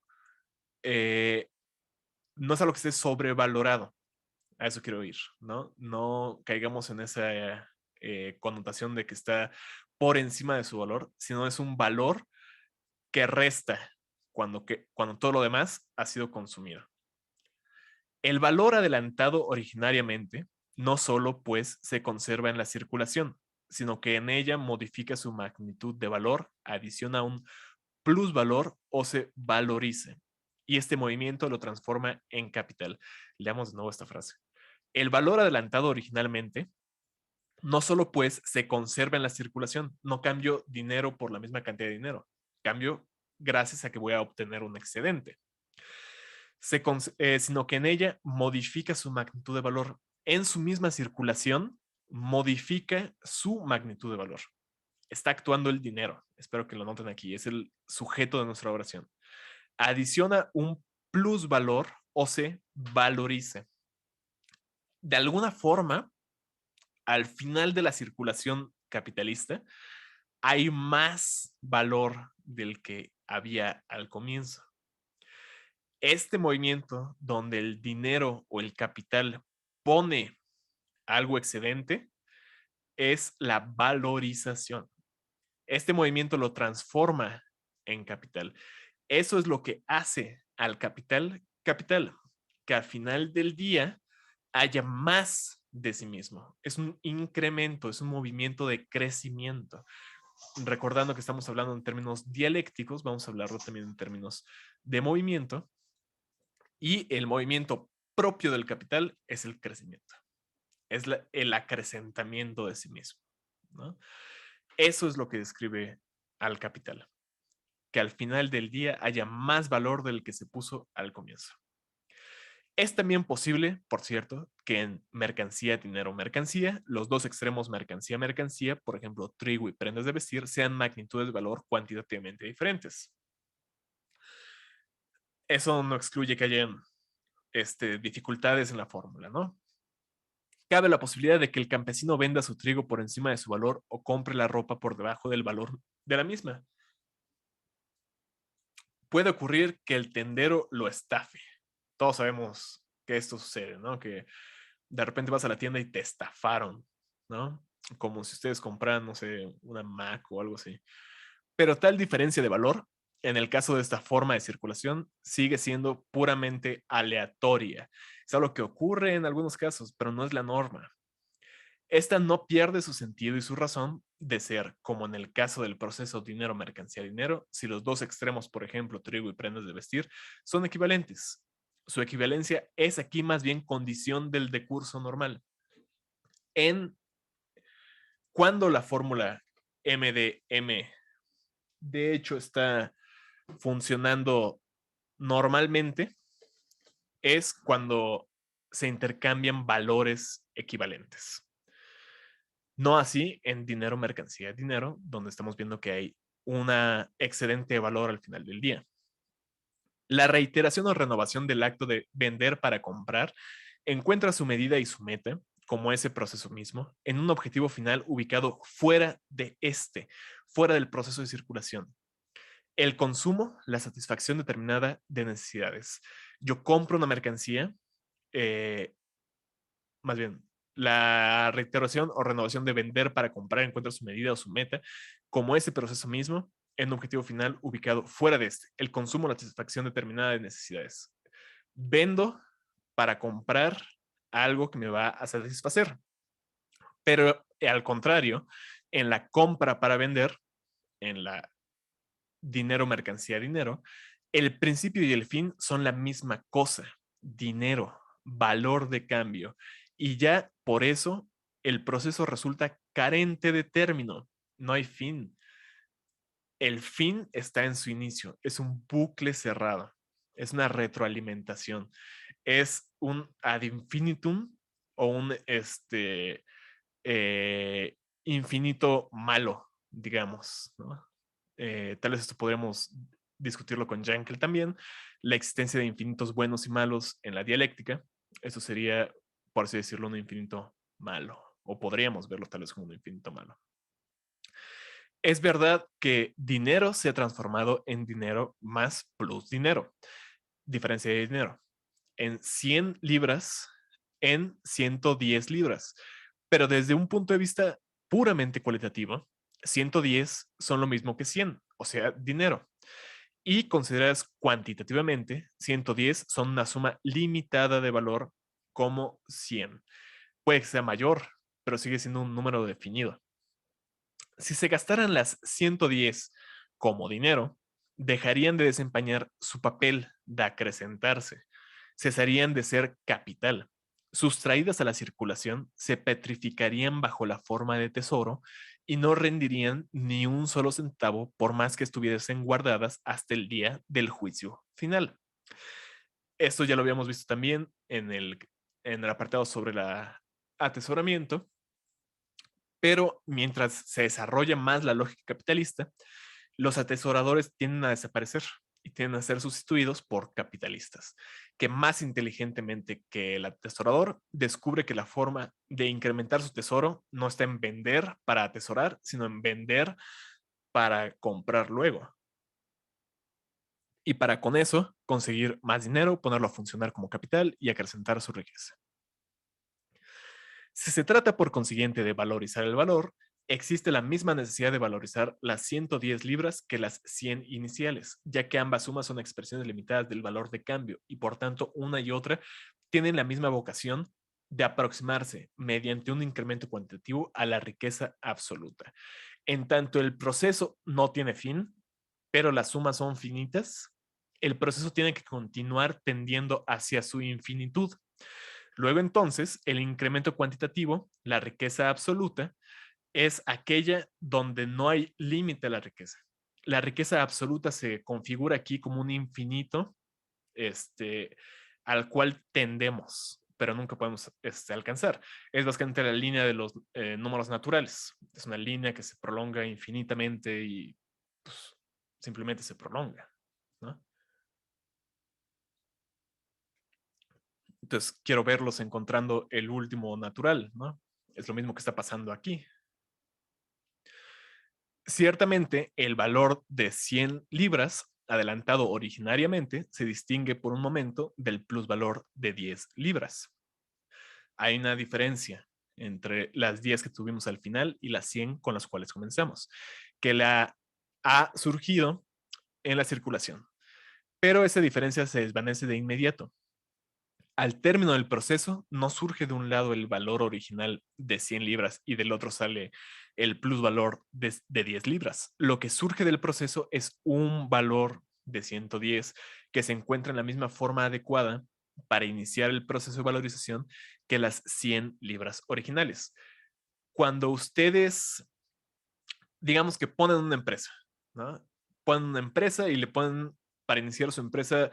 no es algo que esté sobrevalorado. A eso quiero ir, ¿no? No caigamos en esa connotación de que está por encima de su valor, sino es un valor que resta cuando todo lo demás ha sido consumido. El valor adelantado originariamente no solo pues se conserva en la circulación, sino que en ella modifica su magnitud de valor, adiciona un plusvalor o se valorice. Y este movimiento lo transforma en capital. Leamos de nuevo esta frase. El valor adelantado originalmente no solo pues se conserva en la circulación, no cambio dinero por la misma cantidad de dinero, cambio gracias a que voy a obtener un excedente, sino que en ella modifica su magnitud de valor. En su misma circulación, modifica su magnitud de valor. Está actuando el dinero, espero que lo noten aquí, es el sujeto de nuestra oración. Adiciona un plusvalor o se valoriza. De alguna forma, al final de la circulación capitalista hay más valor del que había al comienzo. Este movimiento donde el dinero o el capital pone algo excedente es la valorización. Este movimiento lo transforma en capital. Eso es lo que hace al capital capital, que al final del día haya más de sí mismo. Es un incremento, es un movimiento de crecimiento. Recordando que estamos hablando en términos dialécticos, vamos a hablarlo también en términos de movimiento. Y el movimiento propio del capital es el crecimiento, es el acrecentamiento de sí mismo, ¿no? Eso es lo que describe al capital, que al final del día haya más valor del que se puso al comienzo. Es también posible, por cierto, que en mercancía, dinero, mercancía, los dos extremos mercancía, mercancía, por ejemplo, trigo y prendas de vestir, sean magnitudes de valor cuantitativamente diferentes. Eso no excluye que hayan dificultades en la fórmula, ¿no? Cabe la posibilidad de que el campesino venda su trigo por encima de su valor o compre la ropa por debajo del valor de la misma. Puede ocurrir que el tendero lo estafe. Todos sabemos que esto sucede, ¿no? Que de repente vas a la tienda y te estafaron, ¿no? Como si ustedes compraran, no sé, una Mac o algo así. Pero tal diferencia de valor, en el caso de esta forma de circulación, sigue siendo puramente aleatoria. Es algo que ocurre en algunos casos, pero no es la norma. Esta no pierde su sentido y su razón de ser, como en el caso del proceso dinero, mercancía, dinero, si los dos extremos, por ejemplo, trigo y prendas de vestir, son equivalentes. Su equivalencia es aquí más bien condición del decurso normal. En cuando la fórmula M de M de hecho está funcionando normalmente, es cuando se intercambian valores equivalentes. No así en dinero, mercancía, dinero, donde estamos viendo que hay una excedente de valor al final del día. La reiteración o renovación del acto de vender para comprar encuentra su medida y su meta, como ese proceso mismo, en un objetivo final ubicado fuera de fuera del proceso de circulación. El consumo, la satisfacción determinada de necesidades. Yo compro una mercancía, eh, más bien, la reiteración o renovación de vender para comprar encuentra su medida o su meta, como ese proceso mismo, en un objetivo final ubicado fuera de el consumo, la satisfacción determinada de necesidades. Vendo para comprar algo que me va a satisfacer, pero al contrario, en la compra para vender, en la dinero, mercancía, dinero, el principio y el fin son la misma cosa, dinero, valor de cambio. Y ya por eso el proceso resulta carente de término, no hay fin. El fin está en su inicio, es un bucle cerrado, es una retroalimentación, es un ad infinitum o un eh, infinito malo, digamos, ¿no? Tal vez esto podríamos discutirlo con Jankel también, la existencia de infinitos buenos y malos en la dialéctica. Eso sería, por así decirlo, un infinito malo, o podríamos verlo tal vez como un infinito malo. Es verdad que dinero se ha transformado en dinero más plus dinero, diferencia de dinero, en 100 libras, en 110 libras. Pero desde un punto de vista puramente cualitativo, 110 son lo mismo que 100, o sea, dinero. Y consideradas cuantitativamente, 110 son una suma limitada de valor como 100. Puede que sea mayor, pero sigue siendo un número definido. Si se gastaran las 110 como dinero, dejarían de desempeñar su papel de acrecentarse, cesarían de ser capital. Sustraídas a la circulación, se petrificarían bajo la forma de tesoro y no rendirían ni un solo centavo por más que estuviesen guardadas hasta el día del juicio final. Esto ya lo habíamos visto también en el apartado sobre el atesoramiento, pero mientras se desarrolla más la lógica capitalista, los atesoradores tienden a desaparecer y tienden a ser sustituidos por capitalistas, que más inteligentemente que el atesorador descubre que la forma de incrementar su tesoro no está en vender para atesorar, sino en vender para comprar luego. Y para con eso conseguir más dinero, ponerlo a funcionar como capital y acrecentar su riqueza. Si se trata por consiguiente de valorizar el valor, existe la misma necesidad de valorizar las 110 libras que las 100 iniciales, ya que ambas sumas son expresiones limitadas del valor de cambio y por tanto una y otra tienen la misma vocación de aproximarse mediante un incremento cuantitativo a la riqueza absoluta. En tanto el proceso no tiene fin, pero las sumas son finitas, el proceso tiene que continuar tendiendo hacia su infinitud. Luego entonces, el incremento cuantitativo, la riqueza absoluta, es aquella donde no hay límite a la riqueza. La riqueza absoluta se configura aquí como un infinito al cual tendemos, pero nunca podemos alcanzar. Es básicamente la línea de los números naturales. Es una línea que se prolonga infinitamente y pues, simplemente se prolonga, ¿no? Entonces quiero verlos encontrando el último natural, ¿no? Es lo mismo que está pasando aquí. Ciertamente, el valor de 100 libras adelantado originariamente se distingue por un momento del plusvalor de 10 libras. Hay una diferencia entre las 10 que tuvimos al final y las 100 con las cuales comenzamos, que la ha surgido en la circulación, pero esa diferencia se desvanece de inmediato. Al término del proceso, no surge de un lado el valor original de 100 libras y del otro sale el plusvalor de 10 libras. Lo que surge del proceso es un valor de 110 que se encuentra en la misma forma adecuada para iniciar el proceso de valorización que las 100 libras originales. Cuando ustedes, digamos que ponen una empresa, ¿no? Ponen una empresa y le ponen para iniciar su empresa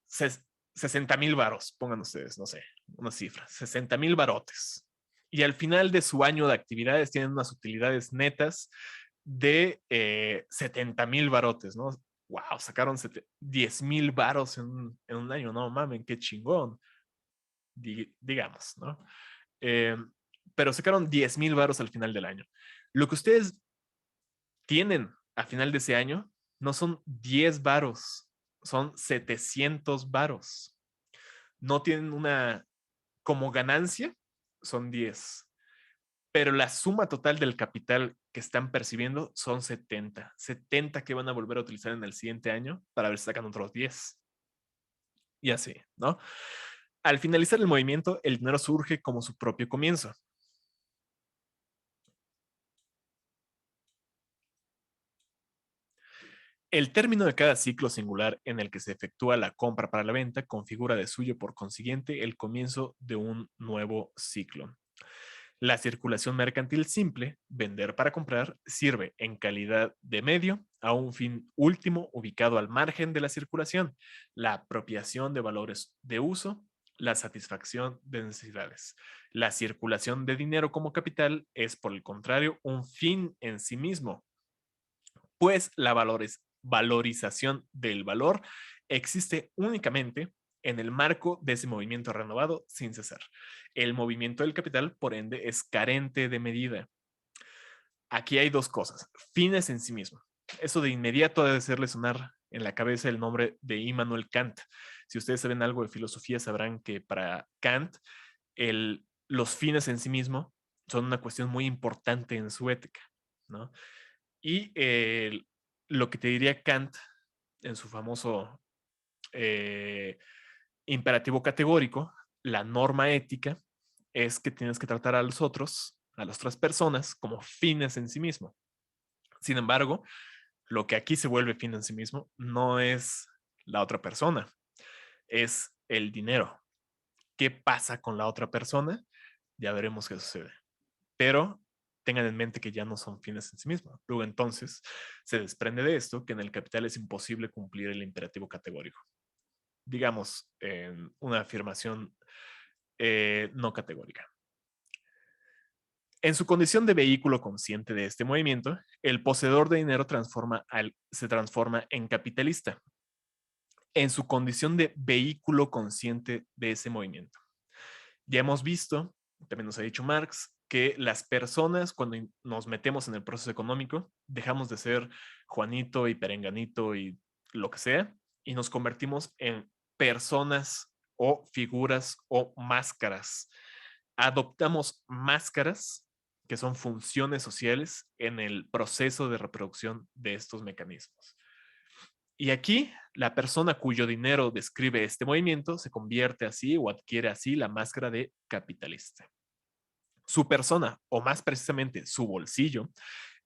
60,000 varos, pongan ustedes, no sé, una cifra, 60,000 varotes. Y al final de su año de actividades tienen unas utilidades netas de 70,000 varotes, ¿no? Wow, sacaron 10,000 varos en un año, no mamen, qué chingón, digamos, ¿no? Eh, pero sacaron 10,000 varos al final del año. Lo que ustedes tienen a final de ese año no son 10 varos, son 700 varos. No tienen una, como ganancia, son 10, pero la suma total del capital que están percibiendo son 70 que van a volver a utilizar en el siguiente año para ver si sacan otros 10. Y así, ¿no? Al finalizar el movimiento, el dinero surge como su propio comienzo. El término de cada ciclo singular en el que se efectúa la compra para la venta configura de suyo, por consiguiente, el comienzo de un nuevo ciclo. La circulación mercantil simple, vender para comprar, sirve en calidad de medio a un fin último ubicado al margen de la circulación, la apropiación de valores de uso, la satisfacción de necesidades. La circulación de dinero como capital es, por el contrario, un fin en sí mismo, pues la valorización del valor existe únicamente en el marco de ese movimiento renovado sin cesar. El movimiento del capital, por ende, es carente de medida. Aquí hay dos cosas. Fines en sí mismo. Eso de inmediato debe hacerle sonar en la cabeza el nombre de Immanuel Kant. Si ustedes saben algo de filosofía, sabrán que para Kant los fines en sí mismo son una cuestión muy importante en su ética, ¿no? Y lo que te diría Kant en su famoso eh, imperativo categórico, la norma ética es que tienes que tratar a los otros, a las otras personas, como fines en sí mismo. Sin embargo, lo que aquí se vuelve fin en sí mismo no es la otra persona, es el dinero. ¿Qué pasa con la otra persona? Ya veremos qué sucede. Pero tengan en mente que ya no son fines en sí mismos. Luego entonces se desprende de esto que en el capital es imposible cumplir el imperativo categórico. Digamos, en una afirmación no categórica. En su condición de vehículo consciente de este movimiento, el poseedor de dinero se transforma en capitalista, en su condición de vehículo consciente de ese movimiento. Ya hemos visto, también nos ha dicho Marx, que las personas, cuando nos metemos en el proceso económico, dejamos de ser Juanito y Perenganito y lo que sea, y nos convertimos en personas o figuras o máscaras. Adoptamos máscaras que son funciones sociales en el proceso de reproducción de estos mecanismos. Y aquí, la persona cuyo dinero describe este movimiento se convierte así o adquiere así la máscara de capitalista. Su persona, o más precisamente su bolsillo,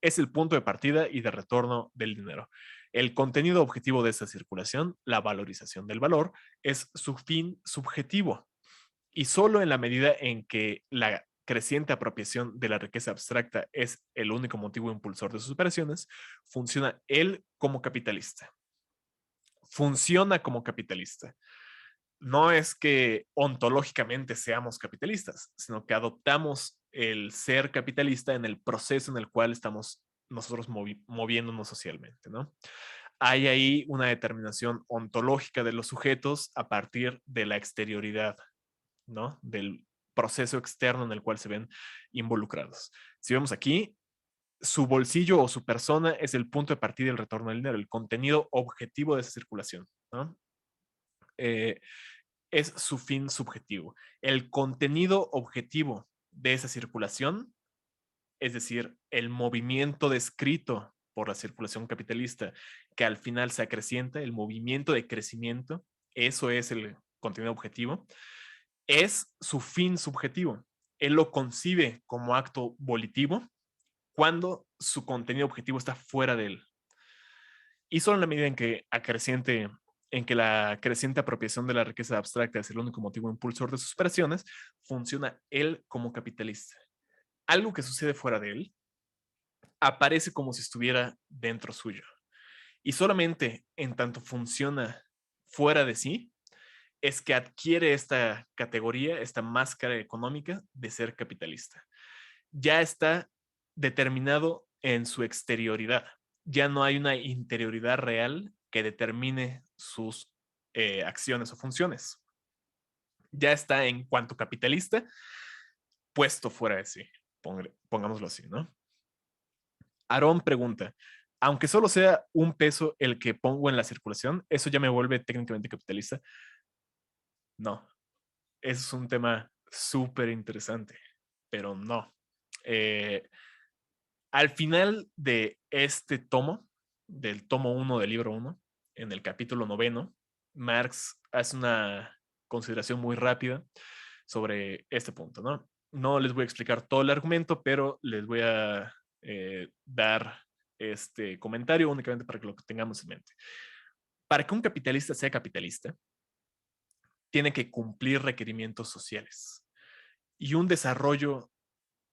es el punto de partida y de retorno del dinero. El contenido objetivo de esta circulación, la valorización del valor, es su fin subjetivo. Y solo en la medida en que la creciente apropiación de la riqueza abstracta es el único motivo impulsor de sus operaciones, funciona él como capitalista. Funciona como capitalista. No es que ontológicamente seamos capitalistas, sino que adoptamos el ser capitalista en el proceso en el cual estamos nosotros moviéndonos socialmente, ¿no? Hay ahí una determinación ontológica de los sujetos a partir de la exterioridad, ¿no? Del proceso externo en el cual se ven involucrados. Si vemos aquí, su bolsillo o su persona es el punto de partida del retorno del dinero, el contenido objetivo de esa circulación, ¿no? Es su fin subjetivo. El contenido objetivo de esa circulación, es decir, el movimiento descrito por la circulación capitalista, que al final se acrecienta, el movimiento de crecimiento, eso es el contenido objetivo, es su fin subjetivo. Él lo concibe como acto volitivo cuando su contenido objetivo está fuera de él. Y solo en la medida en que la creciente apropiación de la riqueza abstracta es el único motivo impulsor de sus operaciones, funciona él como capitalista. Algo que sucede fuera de él aparece como si estuviera dentro suyo. Y solamente en tanto funciona fuera de sí, es que adquiere esta categoría, esta máscara económica de ser capitalista. Ya está determinado en su exterioridad. Ya no hay una interioridad real que determine sus acciones o funciones. Ya está en cuanto capitalista puesto fuera de sí, pongámoslo así, ¿no? Aarón pregunta, aunque solo sea un peso el que pongo en la circulación, ¿eso ya me vuelve técnicamente capitalista? No, eso es un tema súper interesante, pero no. Eh, Al final de este tomo, del tomo 1 del libro 1, en el capítulo 9, Marx hace una consideración muy rápida sobre este punto, ¿no? No les voy a explicar todo el argumento, pero les voy a dar este comentario únicamente para que lo tengamos en mente. Para que un capitalista sea capitalista, tiene que cumplir requerimientos sociales. Y un desarrollo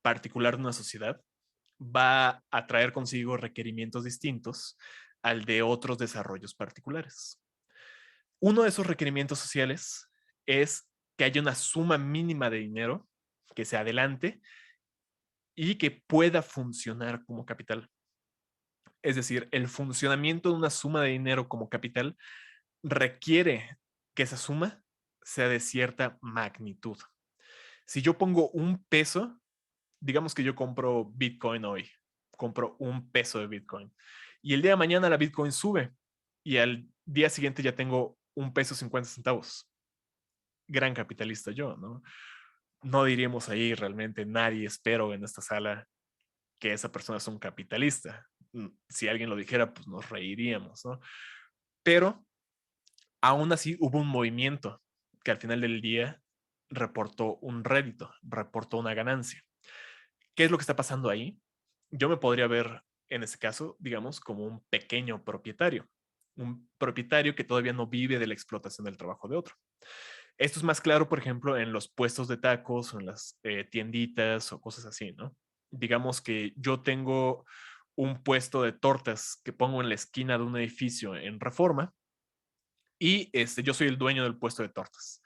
particular de una sociedad va a traer consigo requerimientos distintos al de otros desarrollos particulares. Uno de esos requerimientos sociales es que haya una suma mínima de dinero que se adelante y que pueda funcionar como capital. Es decir, el funcionamiento de una suma de dinero como capital requiere que esa suma sea de cierta magnitud. Si yo pongo un peso, digamos que yo compro Bitcoin hoy, compro un peso de Bitcoin y el día de mañana la Bitcoin sube y al día siguiente ya tengo un peso 50 centavos. Gran capitalista yo, ¿no? No diríamos ahí realmente nadie, espero en esta sala, que esa persona es un capitalista. Si alguien lo dijera, pues nos reiríamos, ¿no? Pero aún así hubo un movimiento que al final del día reportó un rédito, reportó una ganancia. ¿Qué es lo que está pasando ahí? Yo me podría ver en ese caso, digamos, como un pequeño propietario, un propietario que todavía no vive de la explotación del trabajo de otro. Esto es más claro, por ejemplo, en los puestos de tacos o en las tienditas o cosas así, ¿no? Digamos que yo tengo un puesto de tortas que pongo en la esquina de un edificio en Reforma y yo soy el dueño del puesto de tortas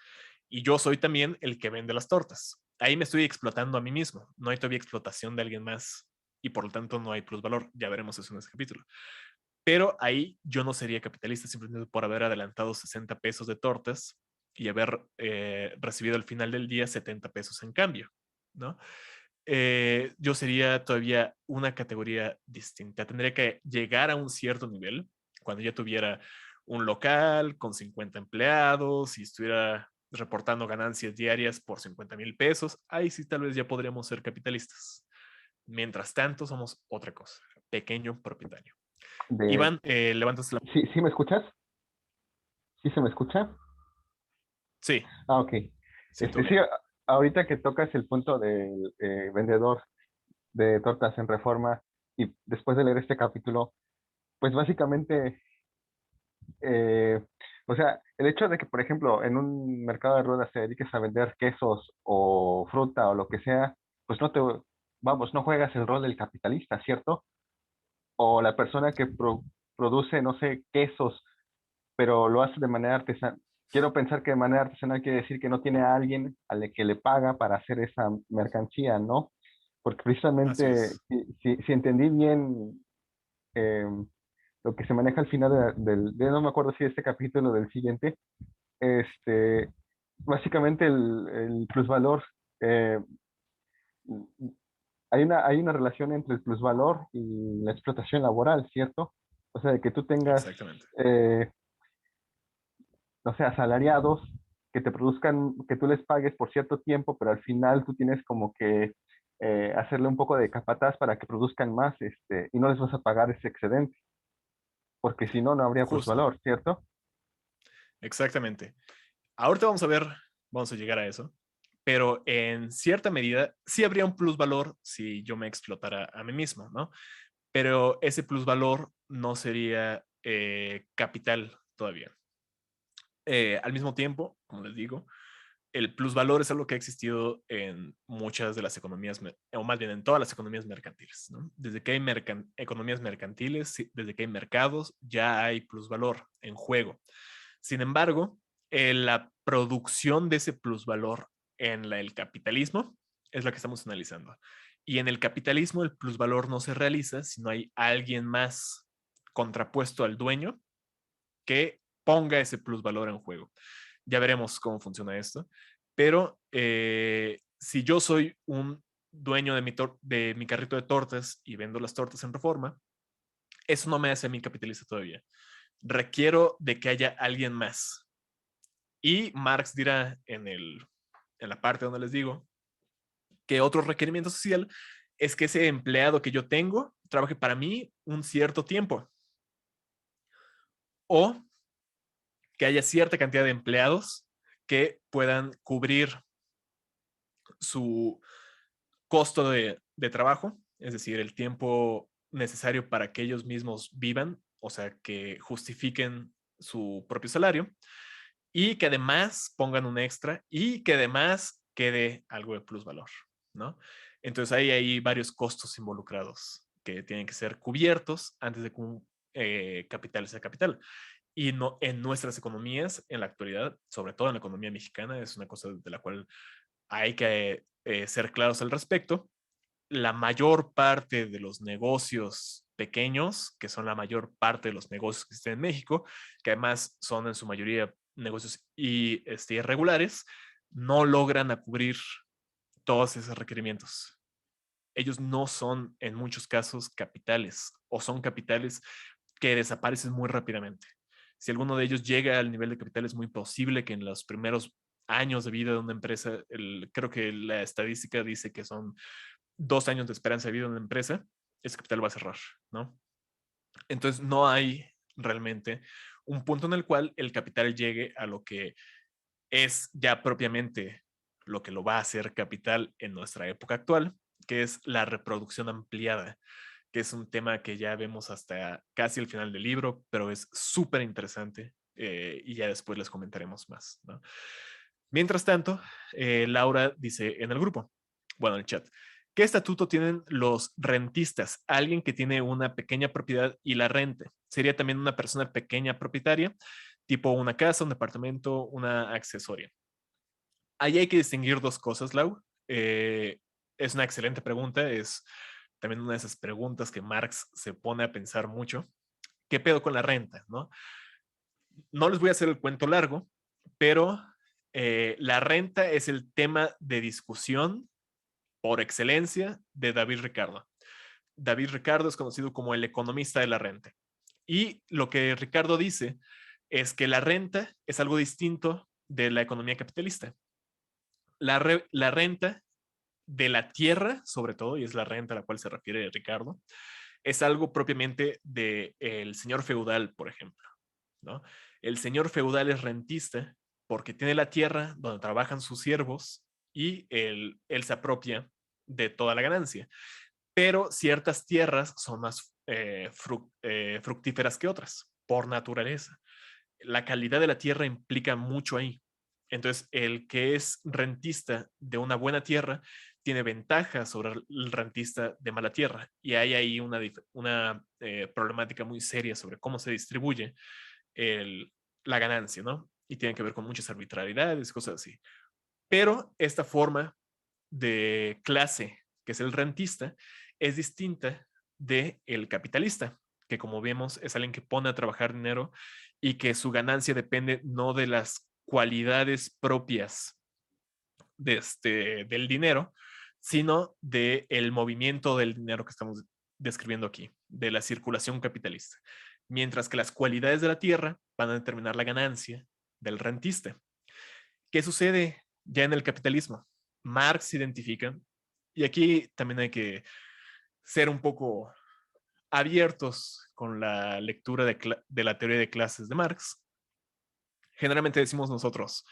y yo soy también el que vende las tortas. ahí me estoy explotando a mí mismo. No hay todavía explotación de alguien más y por lo tanto no hay plusvalor. Ya veremos eso en ese capítulo. Pero ahí yo no sería capitalista simplemente por haber adelantado 60 pesos de tortas y haber recibido al final del día 70 pesos en cambio, ¿no? Yo sería todavía una categoría distinta. Tendría que llegar a un cierto nivel cuando ya tuviera un local con 50 empleados y estuviera reportando ganancias diarias por 50,000 pesos. Ahí sí tal vez ya podríamos ser capitalistas. Mientras tanto, somos otra cosa, pequeño propietario. De, Iván, levantas la... ¿sí, sí me escuchas? ¿Sí se me escucha? Sí, Ah, ok. sí, todo Sí, bien. ahorita que tocas el punto del vendedor de tortas en Reforma y después de leer este capítulo, pues básicamente, eh, o sea, el hecho de que, por ejemplo, en un mercado de ruedas te dediques a vender quesos o fruta o lo que sea, pues vamos, no juegas el rol del capitalista, ¿cierto? O la persona que produce, no sé, quesos, pero lo hace de manera artesanal. Quiero pensar que de manera artesanal quiere decir que no tiene a alguien al que le paga para hacer esa mercancía, ¿no? Porque Así precisamente, es. si entendí bien eh, lo que se maneja al final no me acuerdo si de este capítulo o del siguiente, este, básicamente el plusvalor, eh, hay una relación entre el plusvalor y la explotación laboral, ¿cierto? O sea, de que tú tengas, Exactamente. eh, no sé, asalariados que te produzcan, que tú les pagues por cierto tiempo, pero al final tú tienes como que hacerle un poco de capataz para que produzcan más, y no les vas a pagar ese excedente, porque si no, no habría Justo. plusvalor, ¿cierto? Exactamente. Ahorita vamos a ver, vamos a llegar a eso, pero en cierta medida sí habría un plusvalor si yo me explotara a mí mismo, ¿no? Pero ese plusvalor no sería capital todavía. Al mismo tiempo, como les digo, el plusvalor es algo que ha existido en muchas de las economías, o más bien en todas las economías mercantiles, ¿no? Desde que hay economías mercantiles, desde que hay mercados, ya hay plusvalor en juego. Sin embargo, la producción de ese plusvalor en el capitalismo es la que estamos analizando. Y en el capitalismo el plusvalor no se realiza si no hay alguien más contrapuesto al dueño que ponga ese plusvalor en juego. Ya veremos cómo funciona esto. Pero si yo soy un dueño de mi carrito de tortas y vendo las tortas en Reforma, eso no me hace a mí capitalista todavía. Requiero de que haya alguien más. Y Marx dirá en la parte donde les digo que otro requerimiento social es que ese empleado que yo tengo trabaje para mí un cierto tiempo o que haya cierta cantidad de empleados que puedan cubrir su costo de trabajo, es decir, el tiempo necesario para que ellos mismos vivan, o sea, que justifiquen su propio salario y que además pongan un extra y que además quede algo de plusvalor, ¿no? Entonces hay varios costos involucrados que tienen que ser cubiertos antes de que un capital sea capital. Y no, en nuestras economías, en la actualidad, sobre todo en la economía mexicana, es una cosa de la cual hay que ser claros al respecto. La mayor parte de los negocios pequeños, que son la mayor parte de los negocios que existen en México, que además son en su mayoría negocios irregulares, no logran a cubrir todos esos requerimientos. Ellos no son en muchos casos capitales o son capitales que desaparecen muy rápidamente. Si alguno de ellos llega al nivel de capital, es muy posible que en los primeros años de vida de una empresa, creo que la estadística dice que son 2 años de esperanza de vida en una empresa, ese capital va a cerrar, ¿no? Entonces no hay realmente un punto en el cual el capital llegue a lo que es ya propiamente lo que lo va a hacer capital en nuestra época actual, que es la reproducción ampliada, que es un tema que ya vemos hasta casi el final del libro, pero es súper interesante y ya después les comentaremos más, ¿no? Mientras tanto, Laura dice en el grupo, bueno, en el chat, ¿qué estatuto tienen los rentistas? Alguien que tiene una pequeña propiedad y la rente. ¿Sería también una persona pequeña propietaria, tipo una casa, un departamento, una accesoria? Ahí hay que distinguir dos cosas, Lau. Es una excelente pregunta, es también una de esas preguntas que Marx se pone a pensar mucho. ¿Qué pedo con la renta? No les voy a hacer el cuento largo, pero la renta es el tema de discusión por excelencia de David Ricardo. David Ricardo es conocido como el economista de la renta. Y lo que Ricardo dice es que la renta es algo distinto de la economía capitalista. La renta de la tierra, sobre todo, y es la renta a la cual se refiere Ricardo, es algo propiamente del señor feudal, por ejemplo, ¿no? El señor feudal es rentista porque tiene la tierra donde trabajan sus siervos y él se apropia de toda la ganancia. Pero ciertas tierras son más fructíferas que otras, por naturaleza. La calidad de la tierra implica mucho ahí. Entonces, el que es rentista de una buena tierra tiene ventaja sobre el rentista de mala tierra. Y hay ahí una problemática muy seria sobre cómo se distribuye la ganancia, ¿no? Y tiene que ver con muchas arbitrariedades, cosas así. Pero esta forma de clase, que es el rentista, es distinta del capitalista, que como vemos es alguien que pone a trabajar dinero y que su ganancia depende no de las cualidades propias del dinero, sino del movimiento del dinero que estamos describiendo aquí, de la circulación capitalista. Mientras que las cualidades de la tierra van a determinar la ganancia del rentista. ¿Qué sucede ya en el capitalismo? Marx identifica, y aquí también hay que ser un poco abiertos con la lectura de la teoría de clases de Marx. Generalmente decimos nosotros,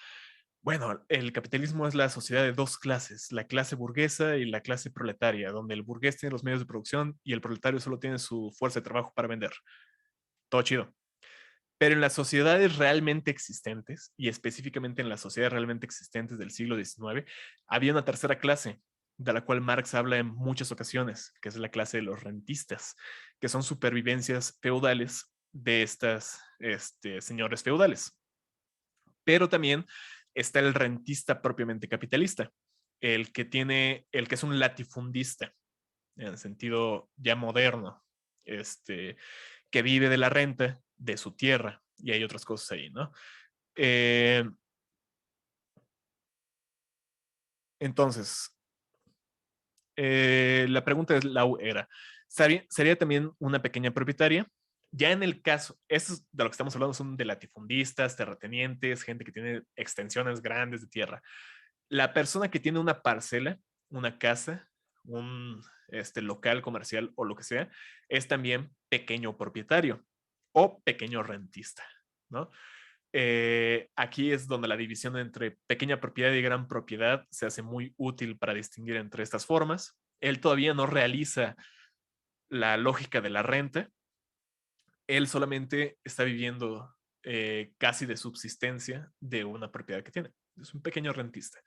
bueno, el capitalismo es la sociedad de dos clases, la clase burguesa y la clase proletaria, donde el burgués tiene los medios de producción y el proletario solo tiene su fuerza de trabajo para vender. Todo chido. Pero en las sociedades realmente existentes, y específicamente en las sociedades realmente existentes del siglo XIX, había una tercera clase, de la cual Marx habla en muchas ocasiones, que es la clase de los rentistas, que son supervivencias feudales de estas señores feudales. Pero también está el rentista propiamente capitalista, el que es un latifundista, en el sentido ya moderno, que vive de la renta de su tierra, y hay otras cosas ahí, ¿no? Eh, entonces, la pregunta es, Lau, era, ¿sería también una pequeña propietaria? Ya en el caso, estos de lo que estamos hablando son de latifundistas, terratenientes, gente que tiene extensiones grandes de tierra. La persona que tiene una parcela, una casa, un local comercial o lo que sea, es también pequeño propietario o pequeño rentista, ¿no? Aquí es donde la división entre pequeña propiedad y gran propiedad se hace muy útil para distinguir entre estas formas. Él todavía no realiza la lógica de la renta, él solamente está viviendo casi de subsistencia de una propiedad que tiene. Es un pequeño rentista.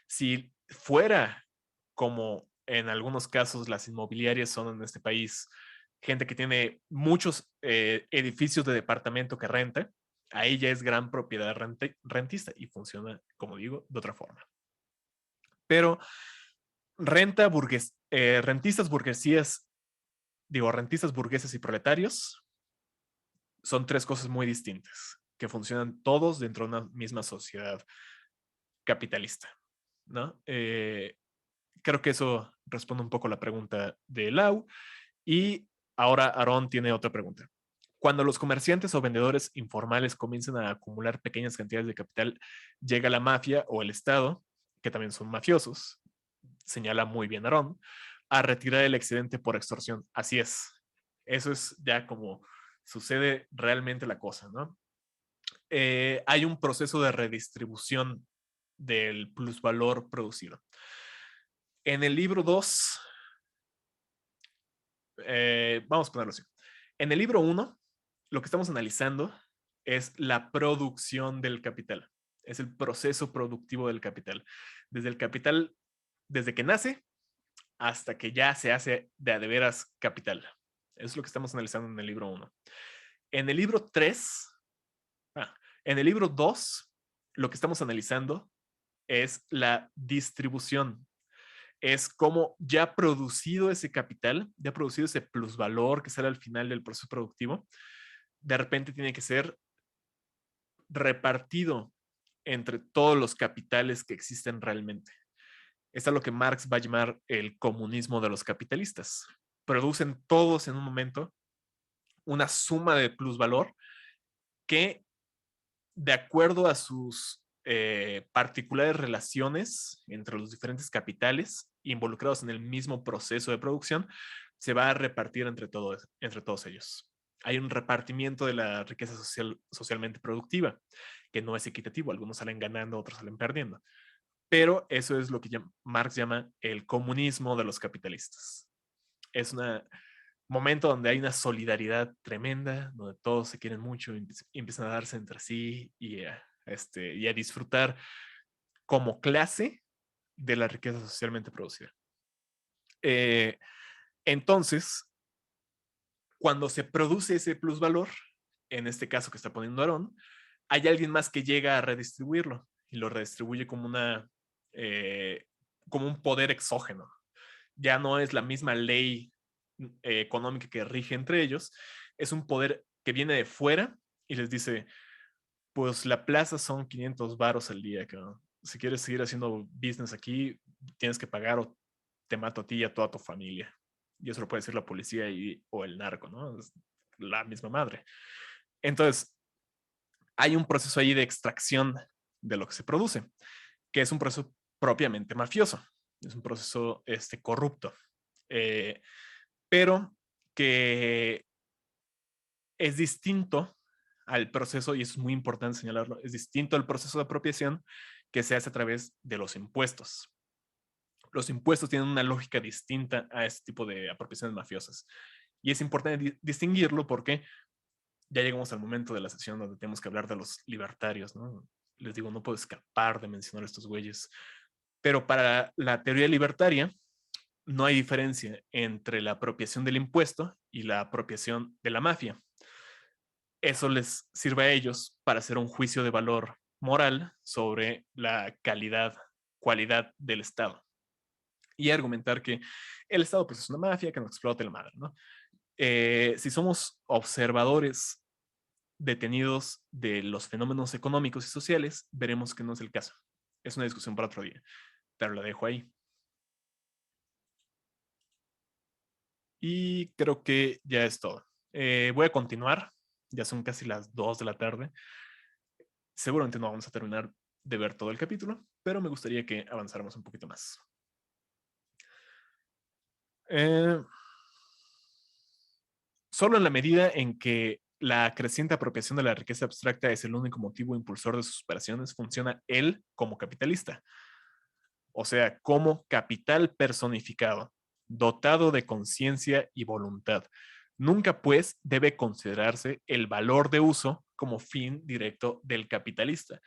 Si fuera como en algunos casos las inmobiliarias son en este país, gente que tiene muchos edificios de departamento que renta, ahí ya es gran propiedad rentista y funciona, como digo, de otra forma. Pero rentistas burguesías, rentistas burgueses y proletarios son tres cosas muy distintas que funcionan todos dentro de una misma sociedad capitalista, ¿no? Creo que eso responde un poco a la pregunta de Lau. Y ahora Aaron tiene otra pregunta. Cuando los comerciantes o vendedores informales comienzan a acumular pequeñas cantidades de capital, llega la mafia o el Estado, que también son mafiosos, señala muy bien Aaron, a retirar el excedente por extorsión. Así es. Eso es ya como sucede realmente la cosa, ¿no? Hay un proceso de redistribución del plusvalor producido. En el libro 2, vamos a ponerlo así. En el libro 1, lo que estamos analizando es la producción del capital. Es el proceso productivo del capital. Desde el capital, desde que nace hasta que ya se hace de a de veras capital. Eso es lo que estamos analizando en el libro 1. En el libro 3, en el libro 2, lo que estamos analizando es la distribución. es cómo ya producido ese capital, ya producido ese plusvalor que sale al final del proceso productivo, de repente tiene que ser repartido entre todos los capitales que existen realmente. Es a lo que Marx va a llamar el comunismo de los capitalistas. Producen todos en un momento una suma de plusvalor que, de acuerdo a sus particulares relaciones entre los diferentes capitales involucrados en el mismo proceso de producción, se va a repartir entre todos ellos. Hay un repartimiento de la riqueza socialmente productiva, que no es equitativo. Algunos salen ganando, otros salen perdiendo. Pero eso es lo que Marx llama el comunismo de los capitalistas. Es un momento donde hay una solidaridad tremenda, donde todos se quieren mucho y empiezan a darse entre sí y a disfrutar como clase de la riqueza socialmente producida. Entonces, cuando se produce ese plusvalor, en este caso que está poniendo Aarón, hay alguien más que llega a redistribuirlo y lo redistribuye como un poder exógeno. Ya no es la misma ley económica que rige entre ellos, es un poder que viene de fuera y les dice, pues la plaza son 500 varos al día, cabrón. Si quieres seguir haciendo business aquí, tienes que pagar o te mato a ti y a toda tu familia. Y eso lo puede decir la policía o el narco, ¿no? Es la misma madre. Entonces, hay un proceso ahí de extracción de lo que se produce, que es un proceso propiamente mafioso, es un proceso corrupto, pero que es distinto al proceso, y es muy importante señalarlo, es distinto al proceso de apropiación que se hace a través de los impuestos. Los impuestos tienen una lógica distinta a este tipo de apropiaciones mafiosas. Y es importante distinguirlo porque ya llegamos al momento de la sesión donde tenemos que hablar de los libertarios, ¿no? Les digo, no puedo escapar de mencionar a estos güeyes. Pero para la teoría libertaria, no hay diferencia entre la apropiación del impuesto y la apropiación de la mafia. Eso les sirve a ellos para hacer un juicio de valor moral sobre la cualidad del Estado y argumentar que el Estado pues, es una mafia que nos explota la madre, ¿no? Si somos observadores detenidos de los fenómenos económicos y sociales, veremos que no es el caso. Es una discusión para otro día, pero la dejo ahí. Y creo que ya es todo. Voy a continuar, ya son casi las 2 de la tarde. Seguramente no vamos a terminar de ver todo el capítulo, pero me gustaría que avanzáramos un poquito más. Solo en la medida en que la creciente apropiación de la riqueza abstracta es el único motivo impulsor de sus operaciones, funciona él como capitalista, o sea, como capital personificado, dotado de conciencia y voluntad. Nunca, pues, debe considerarse el valor de uso como fin directo del capitalista.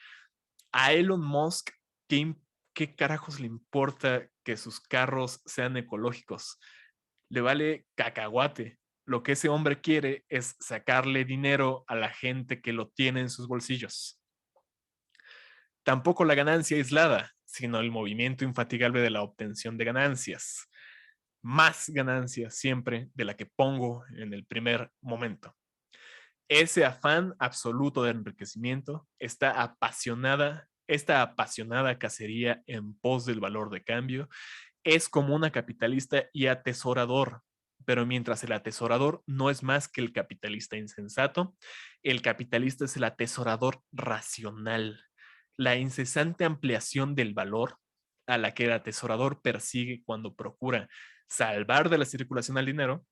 A Elon Musk, ¿qué carajos le importa que sus carros sean ecológicos? Le vale cacahuate. Lo que ese hombre quiere es sacarle dinero a la gente que lo tiene en sus bolsillos. Tampoco la ganancia aislada, sino el movimiento infatigable de la obtención de ganancias. Más ganancias siempre de la que pongo en el primer momento. Ese afán absoluto de enriquecimiento, esta apasionada cacería en pos del valor de cambio, es como una capitalista y atesorador. Pero mientras el atesorador no es más que el capitalista insensato, el capitalista es el atesorador racional. La incesante ampliación del valor a la que el atesorador persigue cuando procura salvar de la circulación al dinero,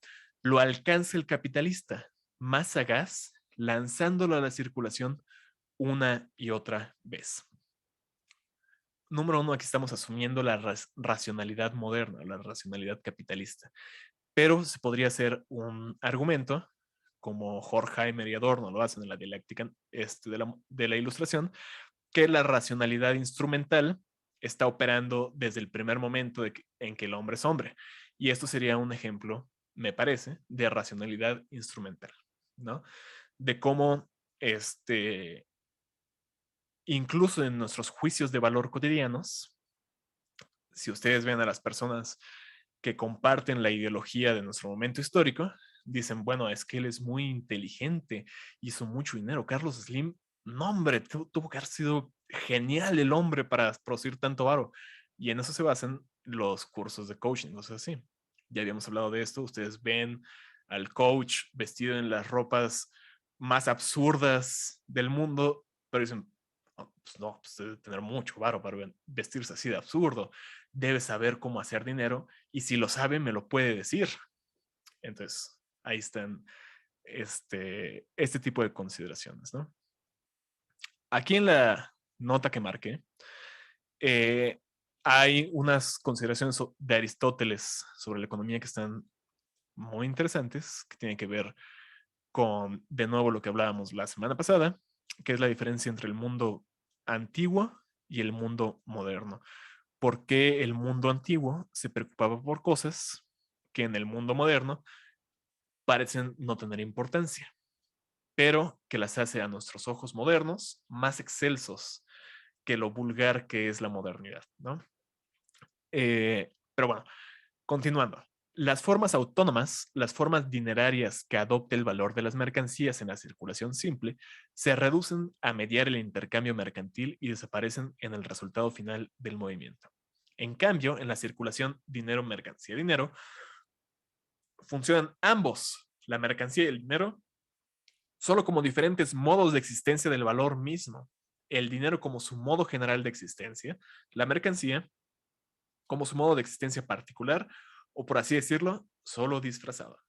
lo alcanza el capitalista, más sagaz, lanzándolo a la circulación una y otra vez. Número uno, aquí estamos asumiendo la racionalidad moderna, la racionalidad capitalista. Pero se podría hacer un argumento, como Horkheimer y Adorno lo hacen en la dialéctica de la ilustración, que la racionalidad instrumental está operando desde el primer momento en que el hombre es hombre. Y esto sería un ejemplo, me parece, de racionalidad instrumental, ¿no? De cómo incluso en nuestros juicios de valor cotidianos, Si ustedes ven a las personas que comparten la ideología de nuestro momento histórico, dicen, bueno, es que él es muy inteligente, hizo mucho dinero. Carlos Slim, no, hombre, tuvo que haber sido genial el hombre para producir tanto varo. Y en eso se basan los cursos de coaching, no sé si. Ya habíamos hablado de esto, ustedes ven al coach vestido en las ropas más absurdas del mundo, pero dicen, oh, pues no, pues debe tener mucho varo para vestirse así de absurdo, debe saber cómo hacer dinero y si lo sabe me lo puede decir. Entonces, ahí están este tipo de consideraciones, ¿no? Aquí en la nota que marqué, eh, hay unas consideraciones de Aristóteles sobre la economía que están muy interesantes, que tienen que ver con, de nuevo, lo que hablábamos la semana pasada, que es la diferencia entre el mundo antiguo y el mundo moderno. ¿Por qué el mundo antiguo se preocupaba por cosas que en el mundo moderno parecen no tener importancia, pero que las hace a nuestros ojos modernos más excelsos que lo vulgar que es la modernidad, ¿no? Pero bueno, continuando. Las formas autónomas, las formas dinerarias que adopta el valor de las mercancías en la circulación simple, se reducen a mediar el intercambio mercantil y desaparecen en el resultado final del movimiento. En cambio, en la circulación dinero-mercancía-dinero, funcionan ambos, la mercancía y el dinero, solo como diferentes modos de existencia del valor mismo. El dinero como su modo general de existencia, la mercancía como su modo de existencia particular, o por así decirlo, solo disfrazado.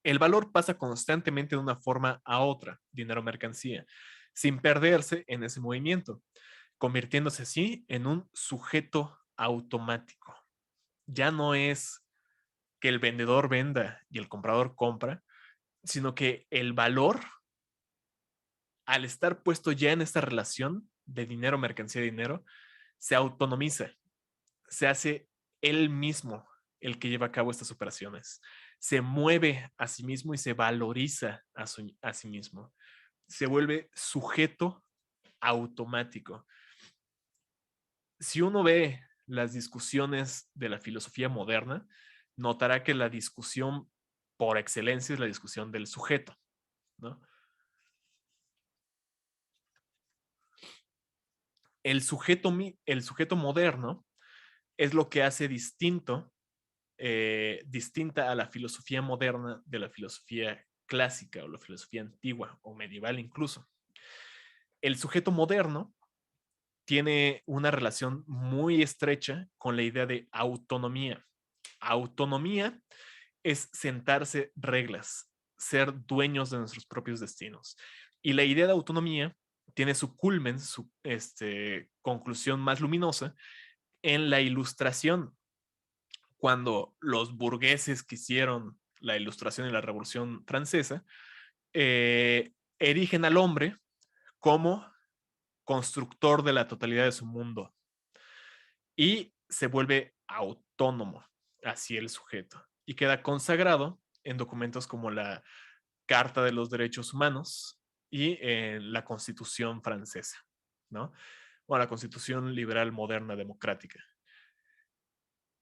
El valor pasa constantemente de una forma a otra, dinero-mercancía, sin perderse en ese movimiento, convirtiéndose así en un sujeto automático. Ya no es que el vendedor venda y el comprador compra, sino que el valor, al estar puesto ya en esta relación de dinero, mercancía, dinero, se autonomiza, se hace él mismo el que lleva a cabo estas operaciones, se mueve a sí mismo y se valoriza a sí mismo, se vuelve sujeto automático. Si uno ve las discusiones de la filosofía moderna, notará que la discusión por excelencia es la discusión del sujeto, ¿no? El sujeto moderno es lo que hace distinta a la filosofía moderna de la filosofía clásica o la filosofía antigua o medieval incluso. El sujeto moderno tiene una relación muy estrecha con la idea de autonomía. Autonomía es sentarse reglas, ser dueños de nuestros propios destinos. Y la idea de autonomía tiene su culmen, su conclusión más luminosa en la Ilustración, cuando los burgueses que hicieron la Ilustración y la Revolución Francesa erigen al hombre como constructor de la totalidad de su mundo y se vuelve autónomo, así el sujeto, y queda consagrado en documentos como la Carta de los Derechos Humanos y la Constitución francesa, ¿no? O la Constitución liberal moderna democrática.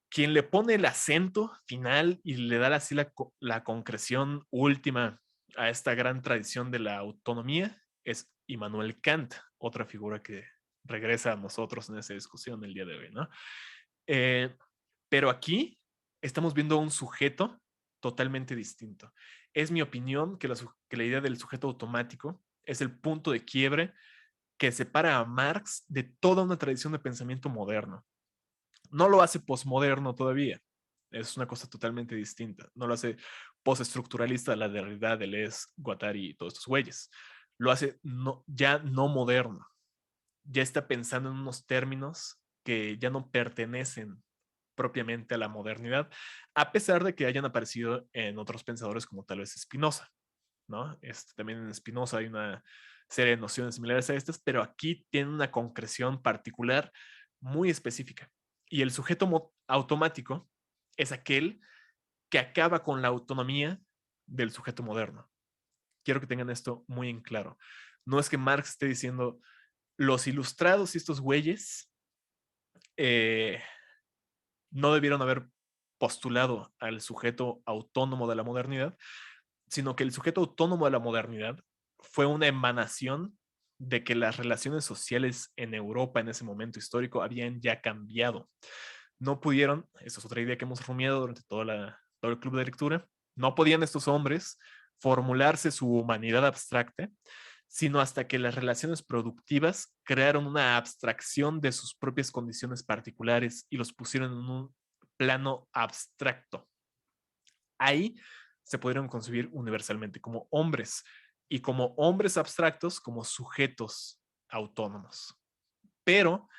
Quien le pone el acento final y le da así la concreción última a esta gran tradición de la autonomía es Immanuel Kant, otra figura que regresa a nosotros en esa discusión el día de hoy, ¿no? Pero aquí estamos viendo un sujeto totalmente distinto. Es mi opinión que la idea del sujeto automático es el punto de quiebre que separa a Marx de toda una tradición de pensamiento moderno. No lo hace posmoderno todavía. Es una cosa totalmente distinta. No lo hace postestructuralista, la Derrida, Deleuze, Guattari y todos estos güeyes. Lo hace ya no moderno. Ya está pensando en unos términos que ya no pertenecen propiamente a la modernidad, a pesar de que hayan aparecido en otros pensadores como tal vez Spinoza, ¿no? También en Spinoza hay una serie de nociones similares a estas, pero aquí tiene una concreción particular muy específica. Y el sujeto automático es aquel que acaba con la autonomía del sujeto moderno. Quiero que tengan esto muy en claro. No es que Marx esté diciendo los ilustrados y estos güeyes no debieron haber postulado al sujeto autónomo de la modernidad, sino que el sujeto autónomo de la modernidad fue una emanación de que las relaciones sociales en Europa en ese momento histórico habían ya cambiado. No pudieron, esa es otra idea que hemos rumiado durante todo el club de lectura, no podían estos hombres formularse su humanidad abstracta, sino hasta que las relaciones productivas crearon una abstracción de sus propias condiciones particulares y los pusieron en un plano abstracto. Ahí se pudieron concebir universalmente como hombres y como hombres abstractos, como sujetos autónomos. Pero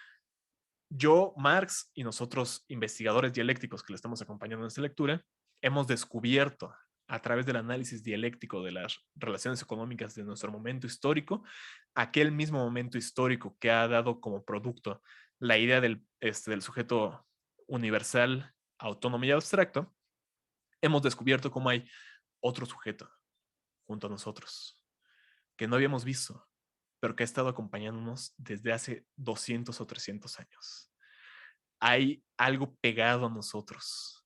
yo, Marx y nosotros, investigadores dialécticos que le estamos acompañando en esta lectura, hemos descubierto a través del análisis dialéctico de las relaciones económicas de nuestro momento histórico, aquel mismo momento histórico que ha dado como producto la idea del sujeto universal, autónomo y abstracto, hemos descubierto cómo hay otro sujeto junto a nosotros que no habíamos visto, pero que ha estado acompañándonos desde hace 200 o 300 años. Hay algo pegado a nosotros.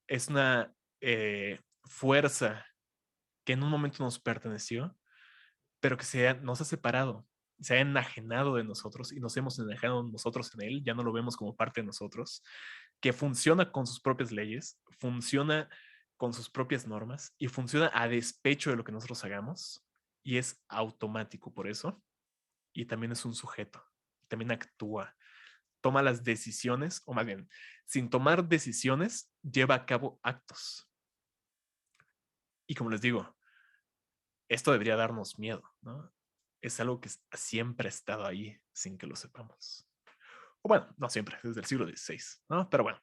Es una fuerza que en un momento nos perteneció, pero que nos ha separado, se ha enajenado de nosotros y nos hemos enajenado nosotros en él, ya no lo vemos como parte de nosotros, que funciona con sus propias leyes, funciona con sus propias normas y funciona a despecho de lo que nosotros hagamos y es automático por eso y también es un sujeto, también actúa, toma las decisiones, o más bien, sin tomar decisiones, lleva a cabo actos. Y como les digo, esto debería darnos miedo, ¿no? Es algo que siempre ha estado ahí sin que lo sepamos. O bueno, no siempre, desde el siglo XVI, ¿no? Pero bueno,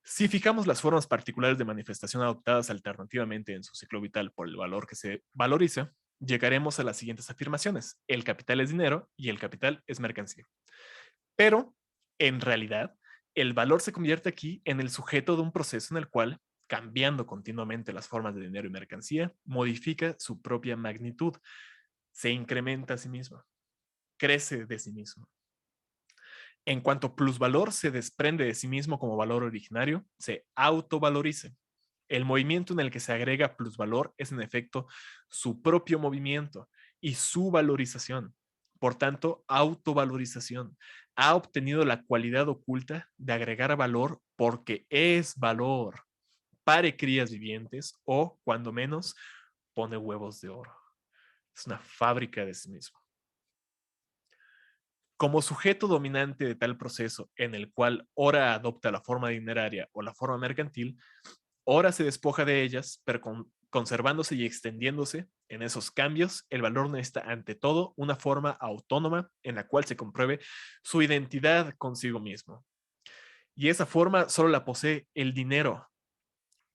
si fijamos las formas particulares de manifestación adoptadas alternativamente en su ciclo vital por el valor que se valoriza, llegaremos a las siguientes afirmaciones. El capital es dinero y el capital es mercancía. Pero, en realidad, el valor se convierte aquí en el sujeto de un proceso en el cual, cambiando continuamente las formas de dinero y mercancía, modifica su propia magnitud, se incrementa a sí mismo, crece de sí mismo. En cuanto plusvalor se desprende de sí mismo como valor originario, se autovaloriza. El movimiento en el que se agrega plusvalor es en efecto su propio movimiento y su valorización. Por tanto, autovalorización. Ha obtenido la cualidad oculta de agregar valor porque es valor. Pare crías vivientes o, cuando menos, pone huevos de oro. Es una fábrica de sí mismo. Como sujeto dominante de tal proceso en el cual ora adopta la forma dineraria o la forma mercantil, ora se despoja de ellas, pero conservándose y extendiéndose en esos cambios, el valor necesita ante todo una forma autónoma en la cual se compruebe su identidad consigo mismo. Y esa forma solo la posee el dinero.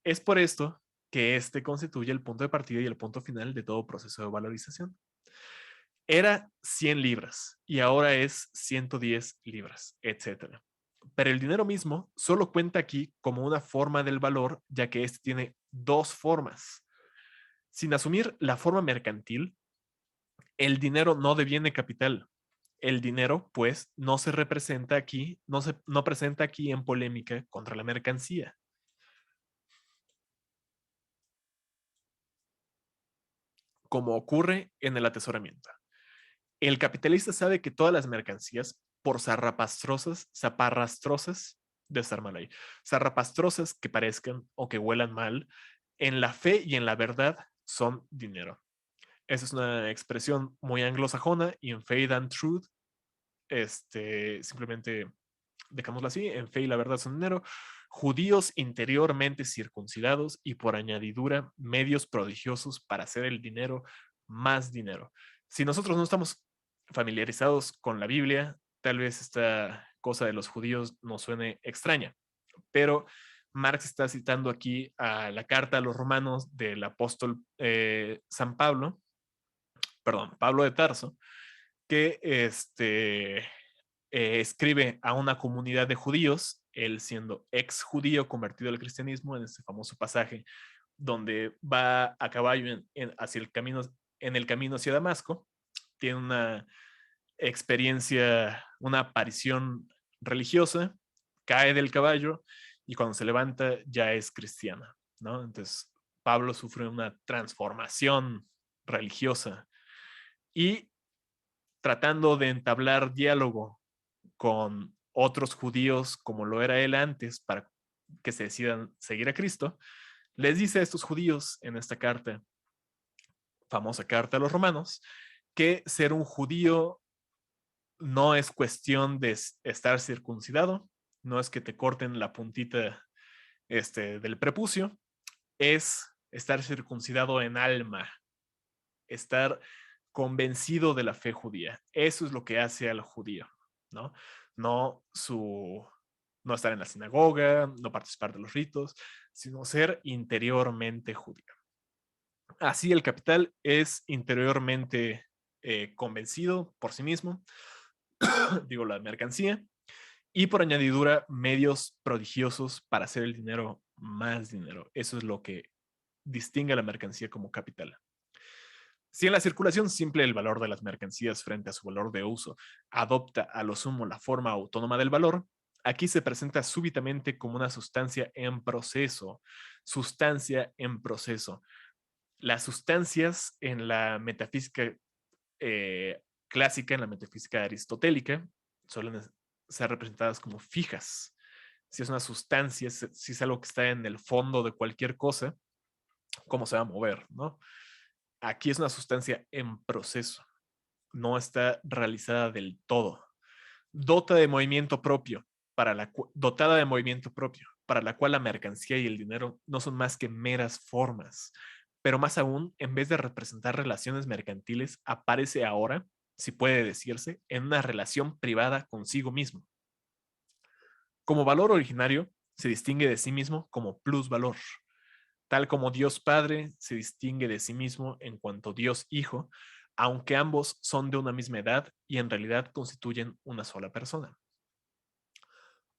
Es por esto que este constituye el punto de partida y el punto final de todo proceso de valorización. Era 100 libras y ahora es 110 libras, etcétera. Pero el dinero mismo solo cuenta aquí como una forma del valor, ya que este tiene dos formas. Sin asumir la forma mercantil, el dinero no deviene capital. El dinero, pues, no se representa aquí, no presenta aquí en polémica contra la mercancía. Como ocurre en el atesoramiento. El capitalista sabe que todas las mercancías, por zaparrastrosas, de estar mal ahí, zarrapastrosas que parezcan o que huelan mal, en la fe y en la verdad son dinero. Esa es una expresión muy anglosajona y en Faith and Truth, simplemente dejémoslo así, en fe y la verdad son dinero. Judíos interiormente circuncidados y por añadidura medios prodigiosos para hacer el dinero más dinero. Si nosotros no estamos familiarizados con la Biblia, tal vez esta cosa de los judíos nos suene extraña, pero Marx está citando aquí a la carta a los romanos del apóstol San Pablo, perdón, Pablo de Tarso, que escribe a una comunidad de judíos, él siendo ex judío convertido al cristianismo en este famoso pasaje donde va a caballo hacia el camino, en el camino hacia Damasco, tiene una experiencia una aparición religiosa, cae del caballo y cuando se levanta ya es cristiana, ¿no? Entonces, Pablo sufre una transformación religiosa y tratando de entablar diálogo con otros judíos como lo era él antes para que se decidan seguir a Cristo, les dice a estos judíos en esta carta, famosa carta a los romanos, que ser un judío no es cuestión de estar circuncidado, no es que te corten la puntita del prepucio, es estar circuncidado en alma, estar convencido de la fe judía. Eso es lo que hace al judío, ¿no? No no estar en la sinagoga, no participar de los ritos, sino ser interiormente judío. Así el capital es interiormente convencido por sí mismo, digo la mercancía, y por añadidura medios prodigiosos para hacer el dinero más dinero. Eso es lo que distingue a la mercancía como capital. Si en la circulación simple el valor de las mercancías frente a su valor de uso adopta a lo sumo la forma autónoma del valor, aquí se presenta súbitamente como una sustancia en proceso. Sustancia en proceso. Las sustancias en la metafísica clásica, en la metafísica aristotélica, suelen ser representadas como fijas. Si es una sustancia, si es algo que está en el fondo de cualquier cosa, ¿cómo se va a mover? ¿No? Aquí es una sustancia en proceso, no está realizada del todo. Dotada de movimiento propio, dotada de movimiento propio, para la cual la mercancía y el dinero no son más que meras formas. Pero más aún, en vez de representar relaciones mercantiles, aparece ahora, si puede decirse, en una relación privada consigo mismo. Como valor originario, se distingue de sí mismo como plusvalor, tal como Dios Padre se distingue de sí mismo en cuanto Dios Hijo, aunque ambos son de una misma edad y en realidad constituyen una sola persona.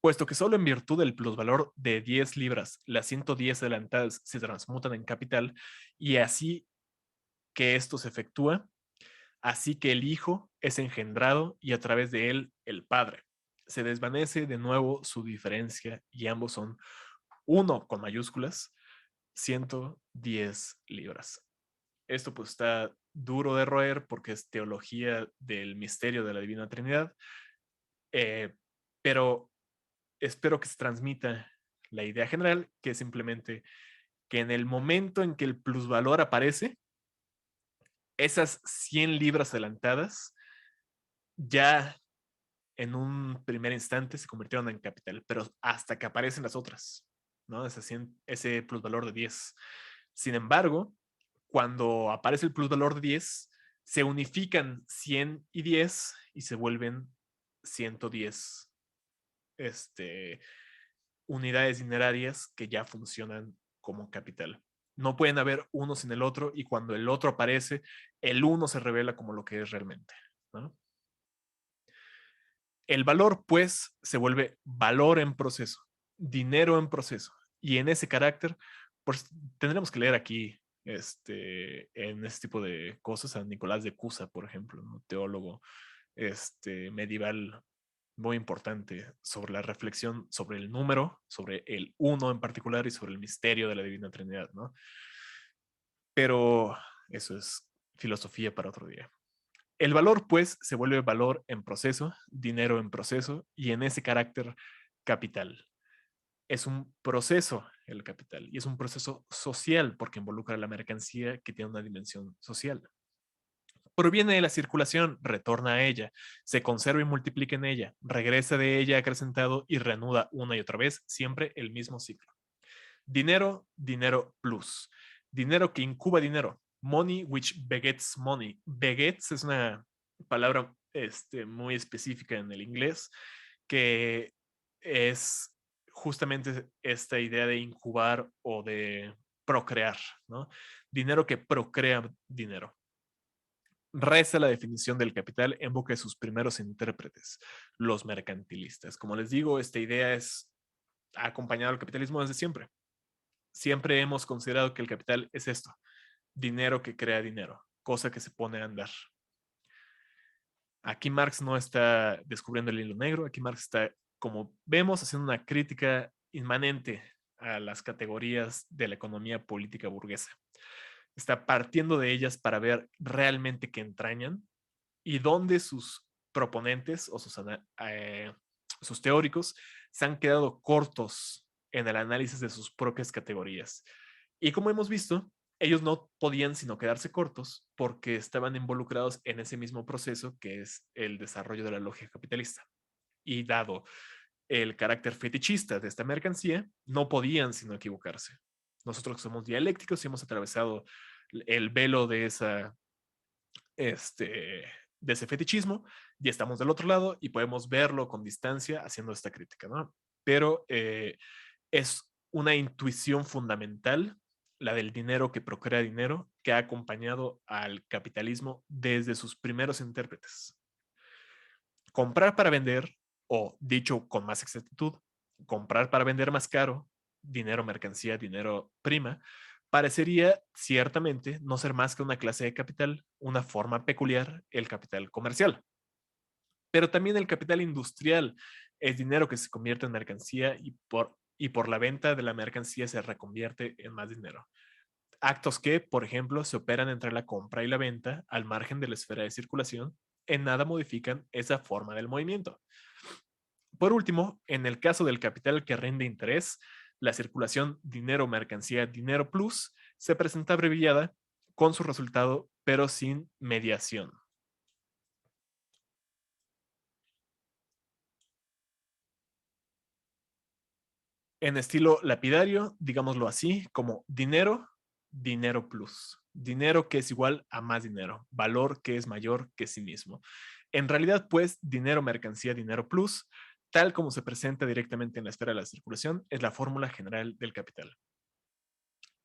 Puesto que solo en virtud del plusvalor de 10 libras las 110 adelantadas se transmutan en capital y así que esto se efectúa, así que el Hijo es engendrado y a través de él el Padre. Se desvanece de nuevo su diferencia y ambos son uno con mayúsculas, 110 libras. Esto pues está duro de roer porque es teología del misterio de la Divina Trinidad, pero espero que se transmita la idea general, que es simplemente que en el momento en que el plusvalor aparece, esas 100 libras adelantadas ya en un primer instante se convirtieron en capital, pero hasta que aparecen las otras, ¿no? Ese plusvalor de 10. Sin embargo, cuando aparece el plusvalor de 10, se unifican 100 y 10 y se vuelven 110 unidades dinerarias que ya funcionan como capital. No pueden haber uno sin el otro y cuando el otro aparece, el uno se revela como lo que es realmente, ¿no? El valor, pues, se vuelve valor en proceso, dinero en proceso. Y en ese carácter, pues tendremos que leer aquí en este tipo de cosas a Nicolás de Cusa, por ejemplo, ¿no? Teólogo medieval muy importante sobre la reflexión sobre el número, sobre el uno en particular y sobre el misterio de la Divina Trinidad, ¿no? Pero eso es filosofía para otro día. El valor, pues, se vuelve valor en proceso, dinero en proceso y en ese carácter capital. Es un proceso el capital y es un proceso social porque involucra la mercancía que tiene una dimensión social. Proviene de la circulación, retorna a ella, se conserva y multiplica en ella, regresa de ella acrecentado y reanuda una y otra vez siempre el mismo ciclo. Dinero, dinero plus. Dinero que incuba dinero. Money which begets money. Begets es una palabra muy específica en el inglés que es justamente esta idea de incubar o de procrear, ¿no? Dinero que procrea dinero. Reza la definición del capital en boca de sus primeros intérpretes, los mercantilistas. Como les digo, esta idea ha acompañado al capitalismo desde siempre. Siempre hemos considerado que el capital es esto, dinero que crea dinero, cosa que se pone a andar. Aquí Marx no está descubriendo el hilo negro, aquí Marx está, como vemos, haciendo una crítica inmanente a las categorías de la economía política burguesa. Está partiendo de ellas para ver realmente qué entrañan y dónde sus proponentes o sus teóricos se han quedado cortos en el análisis de sus propias categorías. Y como hemos visto, ellos no podían sino quedarse cortos porque estaban involucrados en ese mismo proceso que es el desarrollo de la lógica capitalista. Y dado el carácter fetichista de esta mercancía, no podían sino equivocarse. Nosotros que somos dialécticos y hemos atravesado el velo de ese fetichismo, ya estamos del otro lado y podemos verlo con distancia haciendo esta crítica, ¿no? Pero es una intuición fundamental, la del dinero que procrea dinero, que ha acompañado al capitalismo desde sus primeros intérpretes. Comprar para vender, o dicho con más exactitud, comprar para vender más caro, dinero, mercancía, dinero, prima, parecería ciertamente no ser más que una clase de capital, una forma peculiar, el capital comercial. Pero también el capital industrial es dinero que se convierte en mercancía y por la venta de la mercancía se reconvierte en más dinero. Actos que, por ejemplo, se operan entre la compra y la venta al margen de la esfera de circulación, en nada modifican esa forma del movimiento. Por último, en el caso del capital que rinde interés, la circulación dinero, mercancía, dinero plus se presenta abreviada con su resultado, pero sin mediación. En estilo lapidario, digámoslo así, como dinero, dinero plus. Dinero que es igual a más dinero, valor que es mayor que sí mismo. En realidad, pues, dinero, mercancía, dinero plus, tal como se presenta directamente en la esfera de la circulación, es la fórmula general del capital.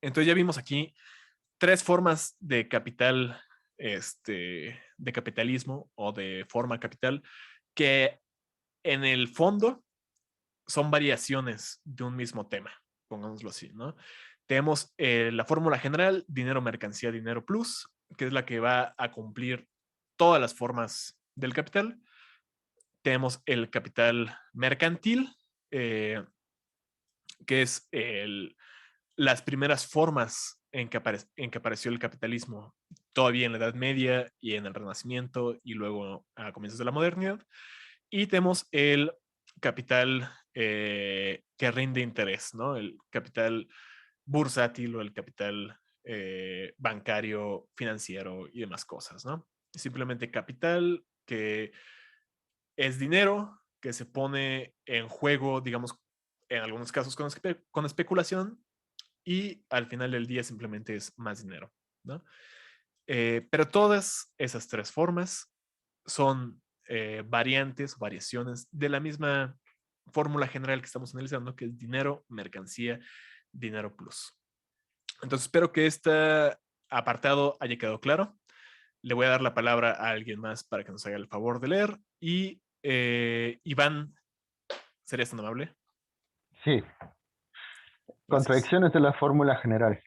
Entonces ya vimos aquí tres formas de capital, de capitalismo o de forma capital, que en el fondo son variaciones de un mismo tema, pongámoslo así, ¿no? Tenemos la fórmula general, dinero, mercancía, dinero plus, que es la que va a cumplir todas las formas del capital. Tenemos el capital mercantil, eh, que es las primeras formas en que apareció el capitalismo, todavía en la Edad Media y en el Renacimiento y luego a comienzos de la modernidad. Y tenemos el capital que rinde interés, ¿no? El capital bursátil o el capital bancario, financiero y demás cosas, ¿no? Simplemente capital que es dinero que se pone en juego, digamos, en algunos casos con especulación y al final del día simplemente es más dinero, ¿no? Pero todas esas tres formas son variantes, variaciones de la misma fórmula general que estamos analizando, que es dinero, mercancía, dinero plus. Entonces espero que este apartado haya quedado claro. Le voy a dar la palabra a alguien más para que nos haga el favor de leer. Y Iván, ¿serías tan amable? Sí, Gracias. contradicciones de la fórmula general.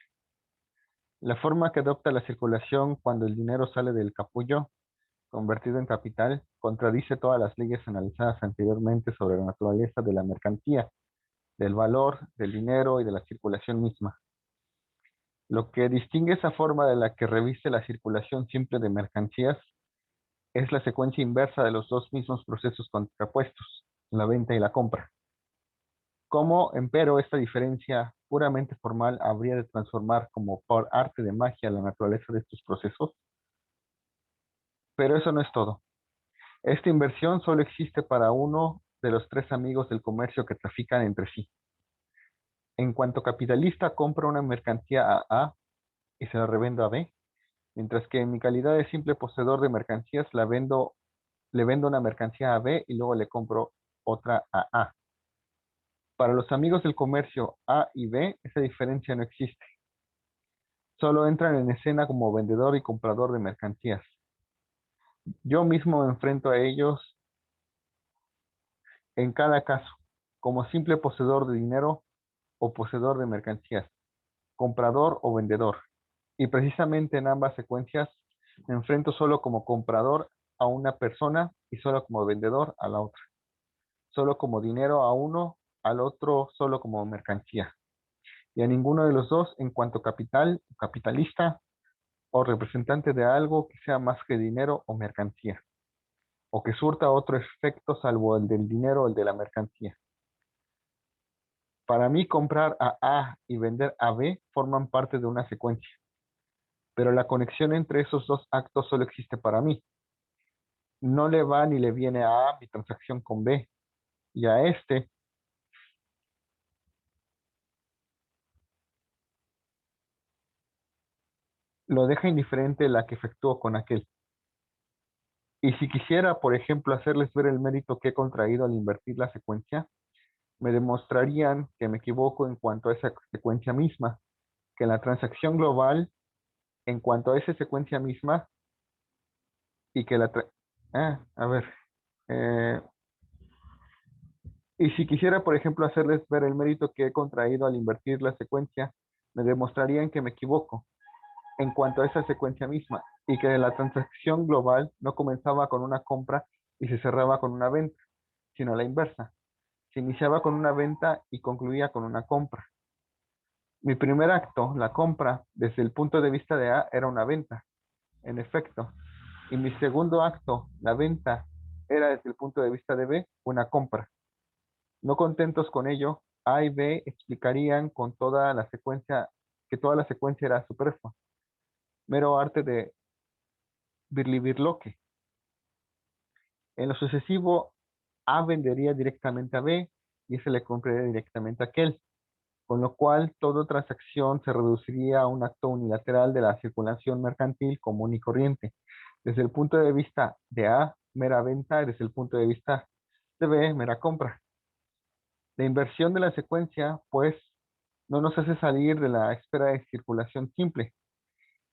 La forma que adopta la circulación cuando el dinero sale del capullo, convertido en capital, contradice todas las leyes analizadas anteriormente sobre la naturaleza de la mercancía, del valor, del dinero y de la circulación misma. Lo que distingue esa forma de la que reviste la circulación simple de mercancías es la secuencia inversa de los dos mismos procesos contrapuestos, la venta y la compra. ¿Cómo, empero, esta diferencia puramente formal habría de transformar como por arte de magia la naturaleza de estos procesos? Pero eso no es todo. Esta inversión solo existe para uno de los tres amigos del comercio que trafican entre sí. En cuanto capitalista compra una mercancía a A y se la revendo a B, mientras que en mi calidad de simple poseedor de mercancías le vendo una mercancía a B y luego le compro otra a A. Para los amigos del comercio A y B, esa diferencia no existe. Solo entran en escena como vendedor y comprador de mercancías. Yo mismo me enfrento a ellos en cada caso, como simple poseedor de dinero o poseedor de mercancías, comprador o vendedor. Y precisamente en ambas secuencias me enfrento solo como comprador a una persona y solo como vendedor a la otra. Solo como dinero a uno, al otro solo como mercancía. Y a ninguno de los dos en cuanto capital, capitalista o representante de algo que sea más que dinero o mercancía, o que surta otro efecto salvo el del dinero o el de la mercancía. Para mí, comprar a A y vender a B forman parte de una secuencia, pero la conexión entre esos dos actos solo existe para mí. No le va ni le viene a A mi transacción con B, y a este lo deja indiferente la que efectúo con aquel. Y si quisiera, por ejemplo, hacerles ver el mérito que he contraído al invertir la secuencia, me demostrarían que me equivoco en cuanto a esa secuencia misma, que la transacción global en cuanto a esa secuencia misma y que a ver. eh, y si quisiera, por ejemplo, hacerles ver el mérito que he contraído al invertir la secuencia, me demostrarían que me equivoco en cuanto a esa secuencia misma y que la transacción global no comenzaba con una compra y se cerraba con una venta, sino a la inversa. Se iniciaba con una venta y concluía con una compra. Mi primer acto, la compra, desde el punto de vista de A, era una venta, en efecto. Y mi segundo acto, la venta, era desde el punto de vista de B, una compra. No contentos con ello, A y B explicarían con toda la secuencia que toda la secuencia era superflua, mero arte de birlibirloque. En lo sucesivo, A vendería directamente a B y ese le compraría directamente a aquel, con lo cual toda transacción se reduciría a un acto unilateral de la circulación mercantil común y corriente. Desde el punto de vista de A, mera venta, y desde el punto de vista de B, mera compra. La inversión de la secuencia, pues, no nos hace salir de la esfera de circulación simple,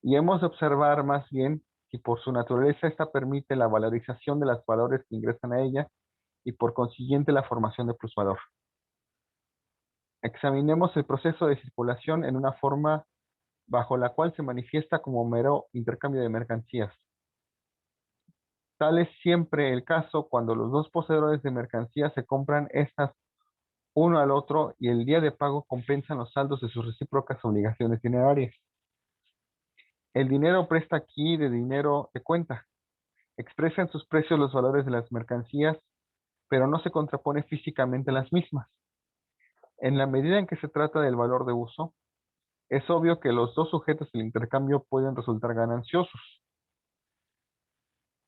y hemos de observar más bien si por su naturaleza esta permite la valorización de los valores que ingresan a ella y por consiguiente la formación de plusvalor. Examinemos el proceso de circulación en una forma bajo la cual se manifiesta como mero intercambio de mercancías. Tal es siempre el caso cuando los dos poseedores de mercancías se compran estas uno al otro y el día de pago compensan los saldos de sus recíprocas obligaciones dinerarias. El dinero presta aquí de dinero de cuenta. Expresa en sus precios los valores de las mercancías, pero no se contrapone físicamente a las mismas. En la medida en que se trata del valor de uso, es obvio que los dos sujetos del intercambio pueden resultar gananciosos.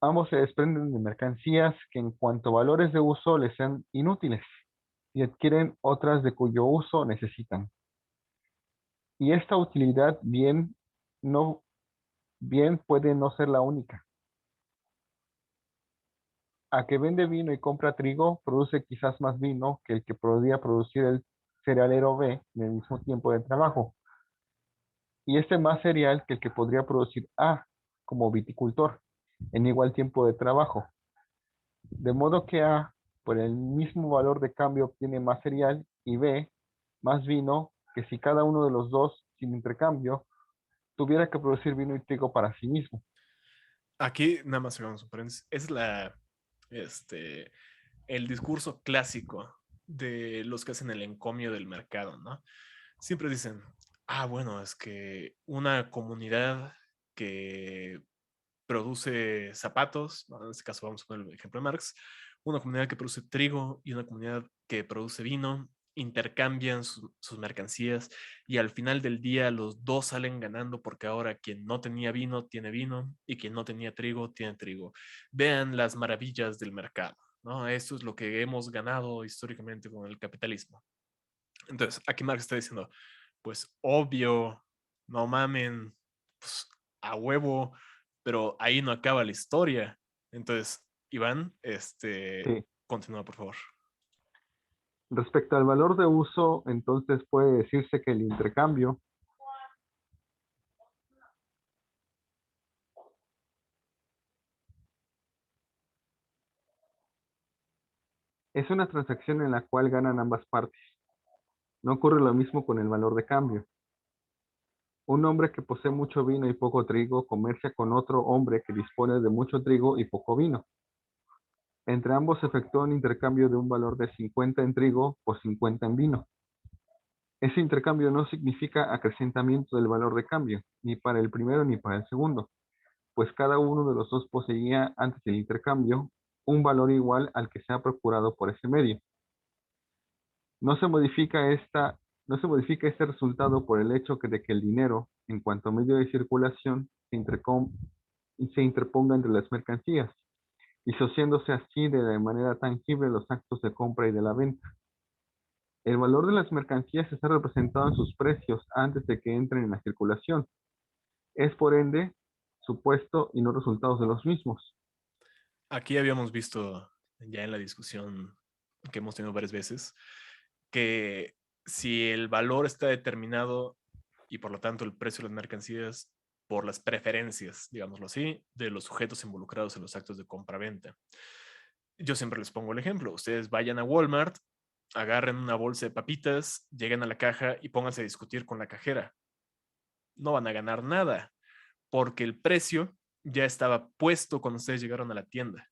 Ambos se desprenden de mercancías que en cuanto a valores de uso les sean inútiles y adquieren otras de cuyo uso necesitan. Y esta utilidad no, bien puede no ser la única. A que vende vino y compra trigo, produce quizás más vino que el que podría producir el cerealero B en el mismo tiempo de trabajo. Y este más cereal que el que podría producir A como viticultor en igual tiempo de trabajo. De modo que A, por el mismo valor de cambio, obtiene más cereal y B, más vino que si cada uno de los dos, sin intercambio, tuviera que producir vino y trigo para sí mismo. Aquí nada más hagamos un paréntesis. Es el discurso clásico de los que hacen el encomio del mercado, ¿no? Siempre dicen, bueno, es que una comunidad que produce zapatos, ¿no? En este caso vamos a poner el ejemplo de Marx, una comunidad que produce trigo y una comunidad que produce vino, intercambian sus mercancías y al final del día los dos salen ganando porque ahora quien no tenía vino tiene vino y quien no tenía trigo tiene trigo. Vean las maravillas del mercado, ¿no? Esto es lo que hemos ganado históricamente con el capitalismo. Entonces, aquí Marx está diciendo, pues obvio, no mamen, pues a huevo, pero ahí no acaba la historia. Entonces, Iván, Sí. continúa, por favor. Respecto al valor de uso, entonces puede decirse que el intercambio es una transacción en la cual ganan ambas partes. No ocurre lo mismo con el valor de cambio. Un hombre que posee mucho vino y poco trigo comercia con otro hombre que dispone de mucho trigo y poco vino. Entre ambos se efectúa un intercambio de un valor de 50 en trigo por 50 en vino. Ese intercambio no significa acrecentamiento del valor de cambio, ni para el primero ni para el segundo, pues cada uno de los dos poseía antes del intercambio un valor igual al que se ha procurado por ese medio. No se modifica no se modifica este resultado por el hecho de que el dinero, en cuanto medio de circulación, se interponga entre las mercancías, disociándose así de la manera tangible los actos de compra y de la venta. El valor de las mercancías está representado en sus precios antes de que entren en la circulación. Es por ende supuesto y no resultados de los mismos. Aquí habíamos visto ya en la discusión que hemos tenido varias veces que si el valor está determinado y por lo tanto el precio de las mercancías por las preferencias, digámoslo así, de los sujetos involucrados en los actos de compra-venta. Yo siempre les pongo el ejemplo. Ustedes vayan a Walmart, agarren una bolsa de papitas, lleguen a la caja y pónganse a discutir con la cajera. No van a ganar nada porque el precio ya estaba puesto cuando ustedes llegaron a la tienda.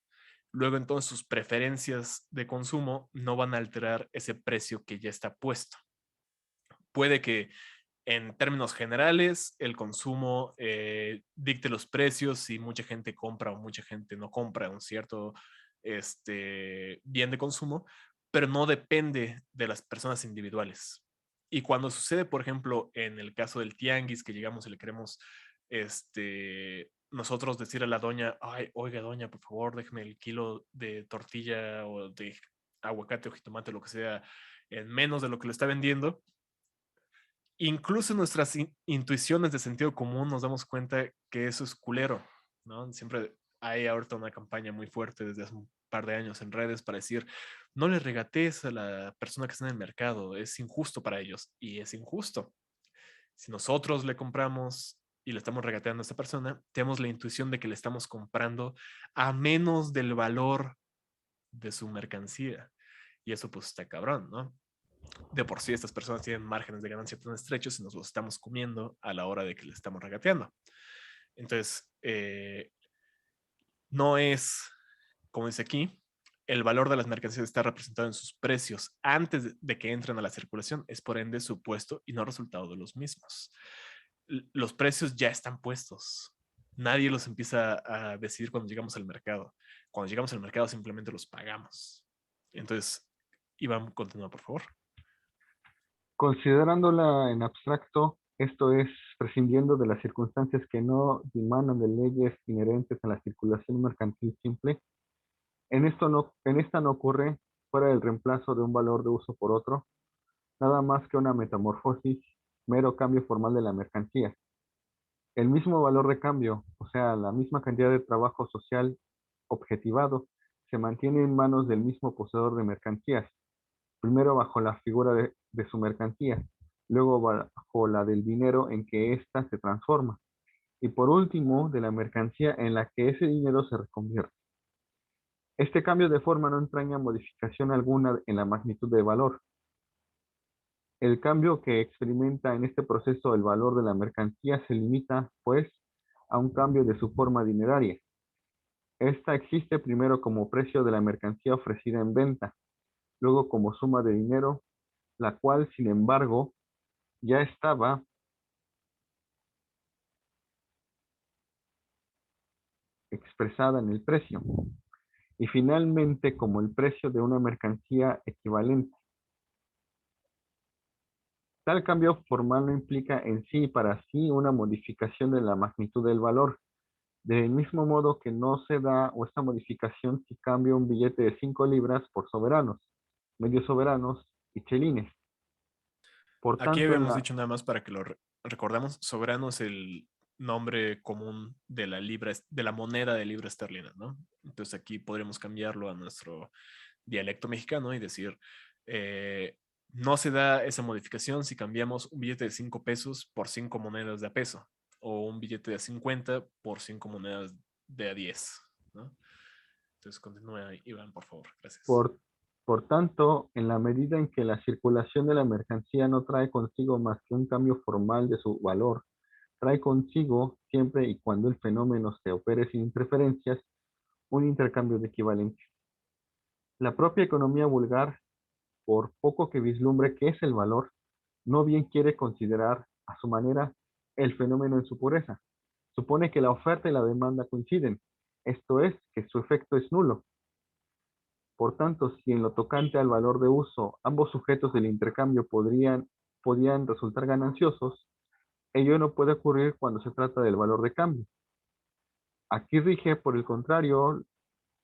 Luego entonces sus preferencias de consumo no van a alterar ese precio que ya está puesto. Puede que en términos generales el consumo dicte los precios si mucha gente compra o mucha gente no compra un cierto bien de consumo, pero no depende de las personas individuales. Y cuando sucede, por ejemplo, en el caso del tianguis, que llegamos y le queremos nosotros decir a la doña, ay, oiga, doña, por favor, déjeme el kilo de tortilla o de aguacate o jitomate, lo que sea, en menos de lo que lo está vendiendo. Incluso en nuestras intuiciones de sentido común nos damos cuenta que eso es culero, ¿no? Siempre hay ahorita una campaña muy fuerte desde hace un par de años en redes para decir, no le regatees a la persona que está en el mercado, es injusto para ellos. Y es injusto. Si nosotros le compramos y le estamos regateando a esta persona, tenemos la intuición de que le estamos comprando a menos del valor de su mercancía. Y eso pues está cabrón, ¿no? De por sí estas personas tienen márgenes de ganancia tan estrechos y nos los estamos comiendo a la hora de que le estamos regateando. Entonces, no es, como dice aquí, el valor de las mercancías está representado en sus precios antes de que entren a la circulación, es por ende supuesto y no resultado de los mismos. Los precios ya están puestos. Nadie los empieza a decidir cuando llegamos al mercado. Cuando llegamos al mercado simplemente los pagamos. Entonces, Iván, continúa, por favor. Considerándola en abstracto, esto es, prescindiendo de las circunstancias que no dimanan de leyes inherentes a la circulación mercantil simple, en esta no ocurre, fuera del reemplazo de un valor de uso por otro, nada más que una metamorfosis, mero cambio formal de la mercancía. El mismo valor de cambio, o sea, la misma cantidad de trabajo social objetivado, se mantiene en manos del mismo poseedor de mercancías, primero bajo la figura de su mercancía, luego bajo la del dinero en que ésta se transforma, y por último de la mercancía en la que ese dinero se reconvierte. Este cambio de forma no entraña modificación alguna en la magnitud de valor. El cambio que experimenta en este proceso el valor de la mercancía se limita, pues, a un cambio de su forma dineraria. Esta existe primero como precio de la mercancía ofrecida en venta, luego como suma de dinero, la cual, sin embargo, ya estaba expresada en el precio, y finalmente como el precio de una mercancía equivalente. Tal cambio formal no implica en sí para sí una modificación de la magnitud del valor, del mismo modo que no se da esta modificación si cambio un billete de 5 libras por soberanos, medios soberanos y chelines. Por Aquí tanto, habíamos dicho nada más para que lo recordamos, soberano es el nombre común de la libra, de la moneda de libra esterlina, ¿no? Entonces aquí podríamos cambiarlo a nuestro dialecto mexicano y decir, no se da esa modificación si cambiamos un billete de 5 pesos por 5 monedas de a peso o un billete de 50 por 5 monedas de a 10, ¿no? Entonces continúa, Iván, por favor. Gracias. por, por tanto, en la medida en que la circulación de la mercancía no trae consigo más que un cambio formal de su valor, trae consigo, siempre y cuando el fenómeno se opere sin interferencias, un intercambio de equivalencia. La propia economía vulgar, por poco que vislumbre qué es el valor, no bien quiere considerar a su manera el fenómeno en su pureza. Supone que la oferta y la demanda coinciden, esto es, que su efecto es nulo. Por tanto, si en lo tocante al valor de uso ambos sujetos del intercambio podían resultar gananciosos, ello no puede ocurrir cuando se trata del valor de cambio. Aquí rige, por el contrario,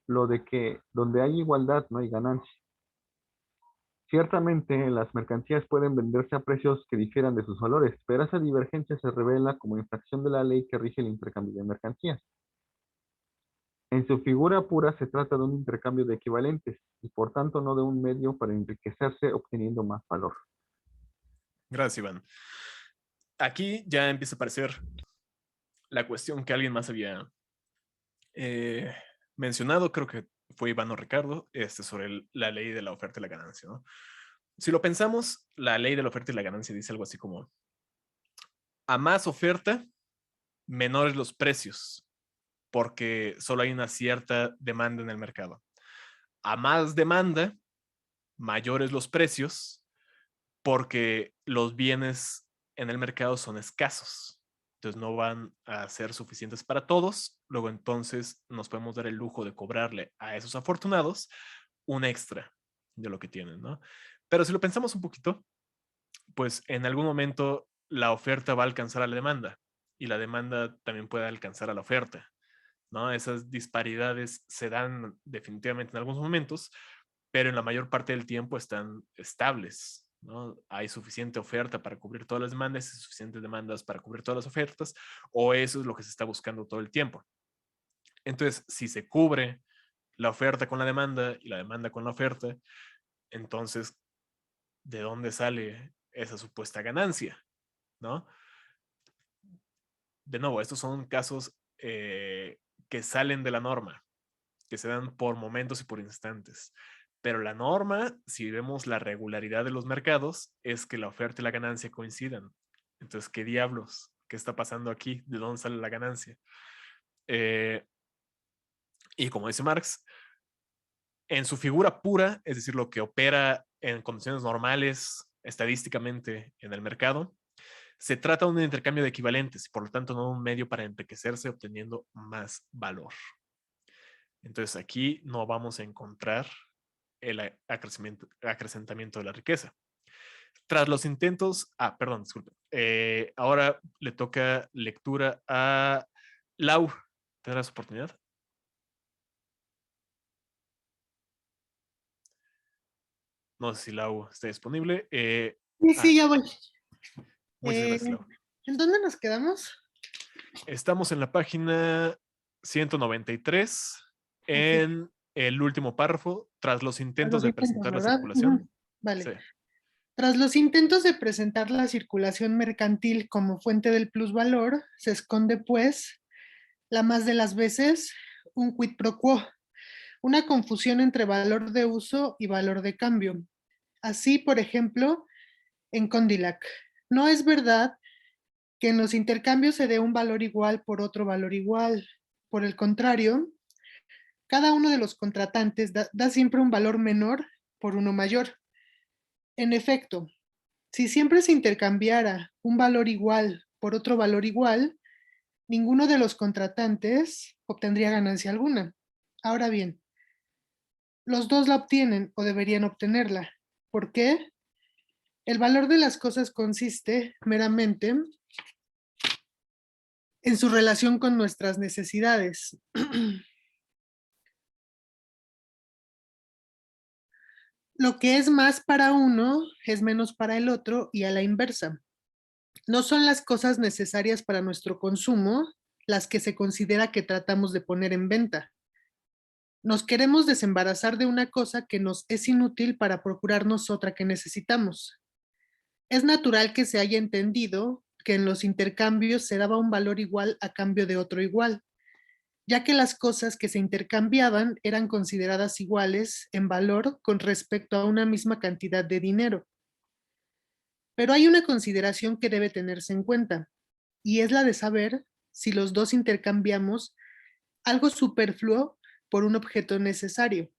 lo de que donde hay igualdad no hay ganancia. Ciertamente, las mercancías pueden venderse a precios que difieran de sus valores, pero esa divergencia se revela como infracción de la ley que rige el intercambio de mercancías. En su figura pura se trata de un intercambio de equivalentes y por tanto no de un medio para enriquecerse obteniendo más valor. Gracias, Iván. Aquí ya empieza a aparecer la cuestión que alguien más había mencionado, creo que fue Iván o Ricardo, sobre la ley de la oferta y la ganancia, ¿no? Si lo pensamos, la ley de la oferta y la ganancia dice algo así como: a más oferta, menores los precios, porque solo hay una cierta demanda en el mercado. A más demanda, mayores los precios, porque los bienes en el mercado son escasos. Entonces no van a ser suficientes para todos. Luego entonces nos podemos dar el lujo de cobrarle a esos afortunados un extra de lo que tienen, ¿no? Pero si lo pensamos un poquito, pues en algún momento la oferta va a alcanzar a la demanda y la demanda también puede alcanzar a la oferta, ¿no? Esas disparidades se dan definitivamente en algunos momentos, pero en la mayor parte del tiempo están estables, ¿no? Hay suficiente oferta para cubrir todas las demandas y suficientes demandas para cubrir todas las ofertas, o eso es lo que se está buscando todo el tiempo. Entonces, si se cubre la oferta con la demanda y la demanda con la oferta, entonces, ¿de dónde sale esa supuesta ganancia? ¿No? De nuevo, estos son casos que salen de la norma, que se dan por momentos y por instantes. Pero la norma, si vemos la regularidad de los mercados, es que la oferta y la ganancia coincidan. Entonces, ¿qué diablos? ¿Qué está pasando aquí? ¿De dónde sale la ganancia? Y como dice Marx, en su figura pura, es decir, lo que opera en condiciones normales, estadísticamente en el mercado, se trata de un intercambio de equivalentes y por lo tanto no un medio para enriquecerse obteniendo más valor. Entonces aquí no vamos a encontrar el acrecentamiento de la riqueza. Tras los intentos, perdón, disculpe. Ahora le toca lectura a Lau. ¿Tendrás oportunidad? No sé si Lau está disponible. Sí, ya voy. Muchas gracias, Lau. ¿En dónde nos quedamos? Estamos en la página 193, en el último párrafo, tras los intentos de presentar la circulación. Vale. Sí. Tras los intentos de presentar la circulación mercantil como fuente del plusvalor, se esconde, pues, la más de las veces, un quid pro quo, una confusión entre valor de uso y valor de cambio. Así, por ejemplo, en Condillac, no es verdad que en los intercambios se dé un valor igual por otro valor igual. Por el contrario, cada uno de los contratantes da siempre un valor menor por uno mayor. En efecto, si siempre se intercambiara un valor igual por otro valor igual, ninguno de los contratantes obtendría ganancia alguna. Ahora bien, los dos la obtienen o deberían obtenerla. ¿Por qué? El valor de las cosas consiste meramente en su relación con nuestras necesidades. Lo que es más para uno es menos para el otro y a la inversa. No son las cosas necesarias para nuestro consumo las que se considera que tratamos de poner en venta. Nos queremos desembarazar de una cosa que nos es inútil para procurarnos otra que necesitamos. Es natural que se haya entendido que en los intercambios se daba un valor igual a cambio de otro igual, ya que las cosas que se intercambiaban eran consideradas iguales en valor con respecto a una misma cantidad de dinero. Pero hay una consideración que debe tenerse en cuenta. y es la de saber si los dos intercambiamos algo superfluo por un objeto necesario.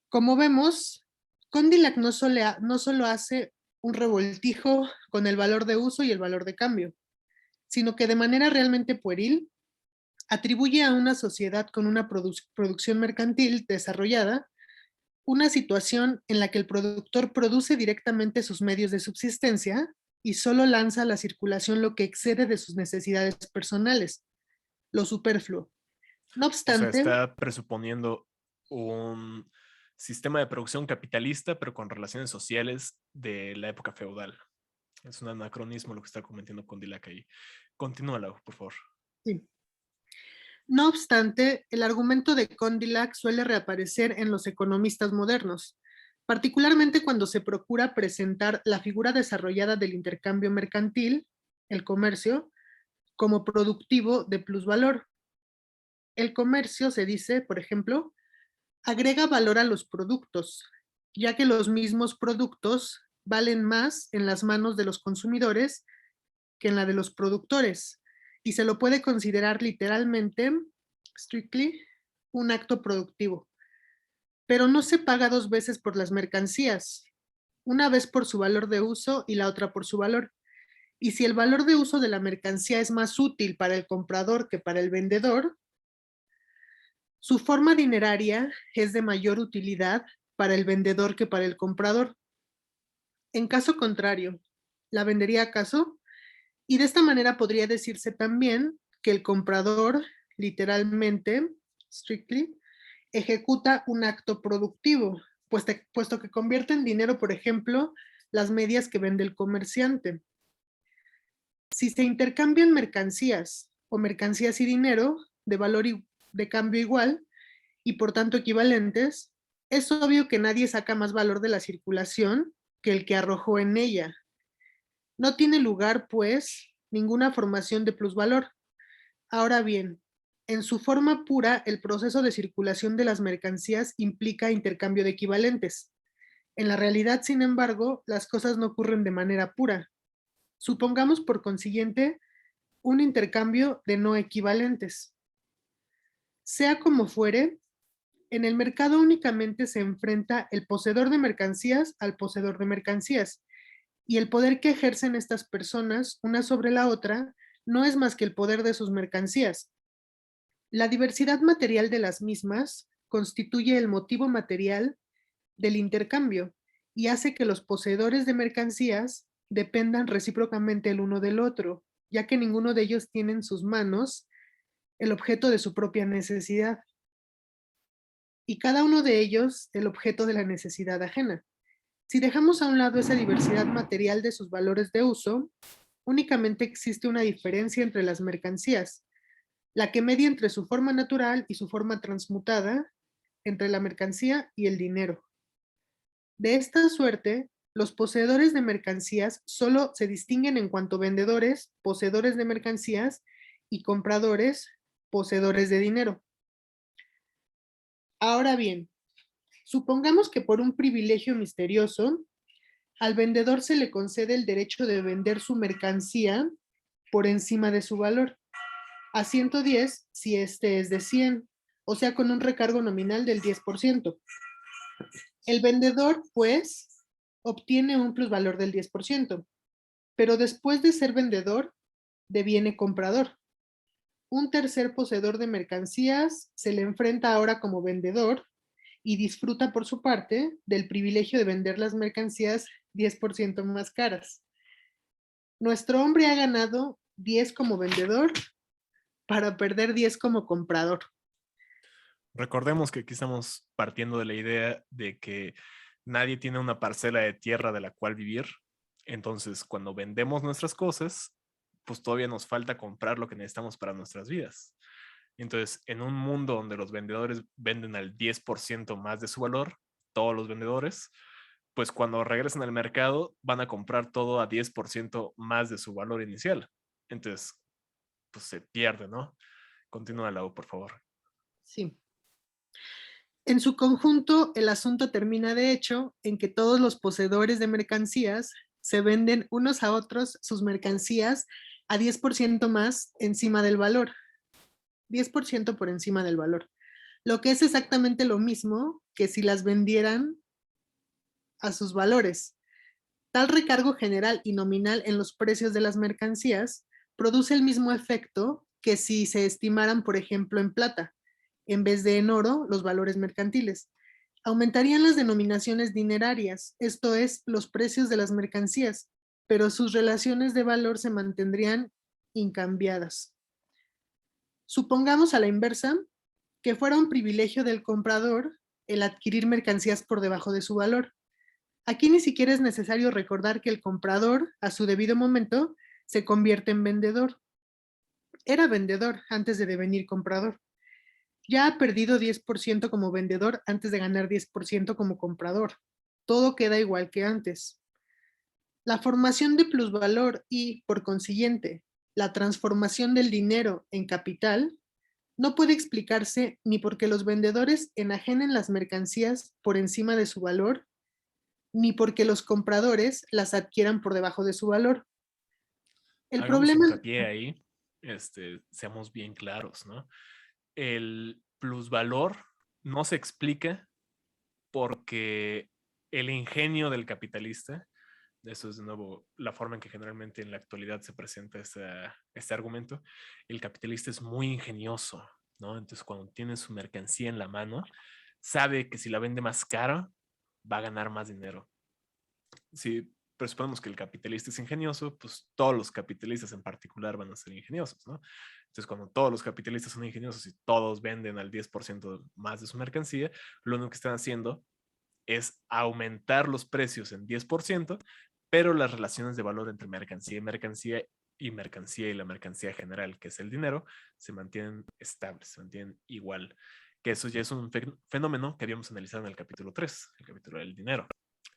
Como vemos, Condillac no solo hace un revoltijo con el valor de uso y el valor de cambio, sino que de manera realmente pueril atribuye a una sociedad con una producción mercantil desarrollada una situación en la que el productor produce directamente sus medios de subsistencia y solo lanza a la circulación lo que excede de sus necesidades personales, lo superfluo. No O sea, obstante, está presuponiendo un sistema de producción capitalista, pero con relaciones sociales de la época feudal. Es un anacronismo lo que está cometiendo Condillac ahí. Continúala, por favor. sí. No obstante, el argumento de Condillac suele reaparecer en los economistas modernos, particularmente cuando se procura presentar la figura desarrollada del intercambio mercantil, el comercio, como productivo de plusvalor. El comercio, se dice, por ejemplo, agrega valor a los productos, ya que los mismos productos valen más en las manos de los consumidores que en la de los productores, y se lo puede considerar literalmente, strictly, un acto productivo. Pero no se paga dos veces por las mercancías, una vez por su valor de uso y la otra por su valor. Y si el valor de uso de la mercancía es más útil para el comprador que para el vendedor, su forma dineraria es de mayor utilidad para el vendedor que para el comprador. En caso contrario, ¿la vendería acaso? Y de esta manera podría decirse también que el comprador, literalmente, strictly, ejecuta un acto productivo, puesto que convierte en dinero, por ejemplo, las medias que vende el comerciante. Si se intercambian mercancías o mercancías y dinero de valor y de cambio igual y por tanto equivalentes, es obvio que nadie saca más valor de la circulación que el que arrojó en ella. No tiene lugar, pues, ninguna formación de plusvalor. Ahora bien, en su forma pura, el proceso de circulación de las mercancías implica intercambio de equivalentes. En la realidad, sin embargo, las cosas no ocurren de manera pura. Supongamos, por consiguiente, un intercambio de no equivalentes. Sea como fuere, en el mercado únicamente se enfrenta el poseedor de mercancías al poseedor de mercancías, y el poder que ejercen estas personas una sobre la otra no es más que el poder de sus mercancías. La diversidad material de las mismas constituye el motivo material del intercambio y hace que los poseedores de mercancías dependan recíprocamente el uno del otro, ya que ninguno de ellos tiene en sus manos el objeto de su propia necesidad, y cada uno de ellos el objeto de la necesidad ajena. Si dejamos a un lado esa diversidad material de sus valores de uso, únicamente existe una diferencia entre las mercancías, la que media entre su forma natural y su forma transmutada, entre la mercancía y el dinero. De esta suerte, los poseedores de mercancías solo se distinguen en cuanto vendedores, poseedores de mercancías, y compradores, poseedores de dinero. Ahora bien, supongamos que por un privilegio misterioso, al vendedor se le concede el derecho de vender su mercancía por encima de su valor, a 110 si este es de 100, o sea, con un recargo nominal del 10%. El vendedor, pues, obtiene un plusvalor del 10%, pero después de ser vendedor, deviene comprador. Un tercer poseedor de mercancías se le enfrenta ahora como vendedor y disfruta por su parte del privilegio de vender las mercancías 10% más caras. Nuestro hombre ha ganado 10 como vendedor para perder 10 como comprador. Recordemos que aquí estamos partiendo de la idea de que nadie tiene una parcela de tierra de la cual vivir. Entonces, cuando vendemos nuestras cosas, pues todavía nos falta comprar lo que necesitamos para nuestras vidas. Entonces, en un mundo donde los vendedores venden al 10% más de su valor, todos los vendedores, pues cuando regresen al mercado van a comprar todo a 10% más de su valor inicial. Entonces, pues se pierde, ¿no? Continúa, Lau, por favor. Sí. En su conjunto, el asunto termina de hecho en que todos los poseedores de mercancías se venden unos a otros sus mercancías a 10% más encima del valor. 10% por encima del valor. Lo que es exactamente lo mismo que si las vendieran a sus valores. Tal recargo general y nominal en los precios de las mercancías produce el mismo efecto que si se estimaran, por ejemplo, en plata, en vez de en oro, los valores mercantiles. Aumentarían las denominaciones dinerarias, esto es, los precios de las mercancías, pero sus relaciones de valor se mantendrían incambiadas. Supongamos a la inversa que fuera un privilegio del comprador el adquirir mercancías por debajo de su valor. Aquí ni siquiera es necesario recordar que el comprador, a su debido momento, se convierte en vendedor. Era vendedor antes de devenir comprador. Ya ha perdido 10% como vendedor antes de ganar 10% como comprador. Todo queda igual que antes. La formación de plusvalor y, por consiguiente, la transformación del dinero en capital no puede explicarse ni porque los vendedores enajenen las mercancías por encima de su valor, ni porque los compradores las adquieran por debajo de su valor. El Hagamos problema... hincapié ahí, seamos bien claros, ¿no? El plusvalor no se explica porque el ingenio del capitalista, eso es de nuevo la forma en que generalmente en la actualidad se presenta este argumento, el capitalista es muy ingenioso, ¿no? Entonces cuando tiene su mercancía en la mano, sabe que si la vende más caro, va a ganar más dinero. Si presuponemos que el capitalista es ingenioso, pues todos los capitalistas en particular van a ser ingeniosos, ¿no? Entonces, cuando todos los capitalistas son ingeniosos y todos venden al 10% más de su mercancía, lo único que están haciendo es aumentar los precios en 10%, pero las relaciones de valor entre mercancía y la mercancía general, que es el dinero, se mantienen estables, se mantienen igual. Que eso ya es un fenómeno que habíamos analizado en el capítulo 3, el capítulo del dinero.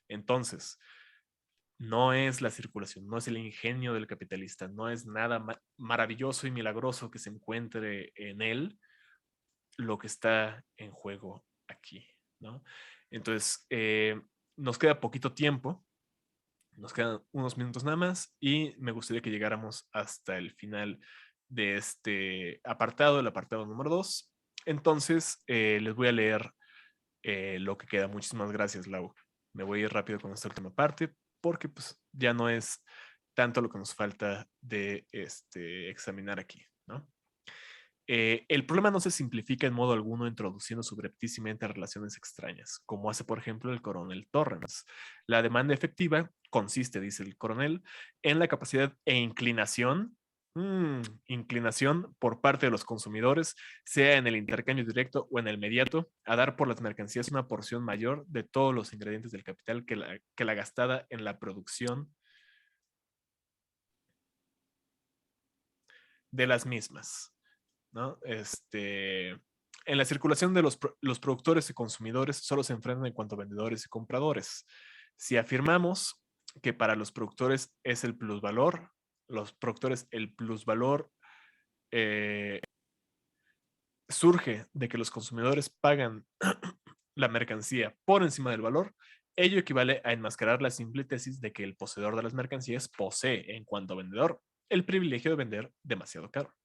Entonces, no es la circulación, no es el ingenio del capitalista, no es nada maravilloso y milagroso que se encuentre en él lo que está en juego aquí, ¿no? Entonces, nos queda poquito tiempo, nos quedan unos minutos nada más y me gustaría que llegáramos hasta el final de este apartado, el apartado número 2. Entonces, les voy a leer lo que queda. Muchísimas gracias, Lau. Me voy a ir rápido con esta última parte porque pues, ya no es tanto lo que nos falta de examinar aquí, ¿no? El problema no se simplifica en modo alguno introduciendo subrepticiamente relaciones extrañas, como hace por ejemplo el coronel Torrens. La demanda efectiva consiste, dice el coronel, en la capacidad e inclinación por parte de los consumidores, sea en el intercambio directo o en el mediato, a dar por las mercancías una porción mayor de todos los ingredientes del capital que la gastada en la producción de las mismas, ¿no? En la circulación de los productores y consumidores solo se enfrentan en cuanto a vendedores y compradores. Si afirmamos que para los productores es el plusvalor, los productores el plusvalor surge de que los consumidores pagan la mercancía por encima del valor, ello equivale a enmascarar la simple tesis de que el poseedor de las mercancías posee, en cuanto a vendedor, el privilegio de vender demasiado caro.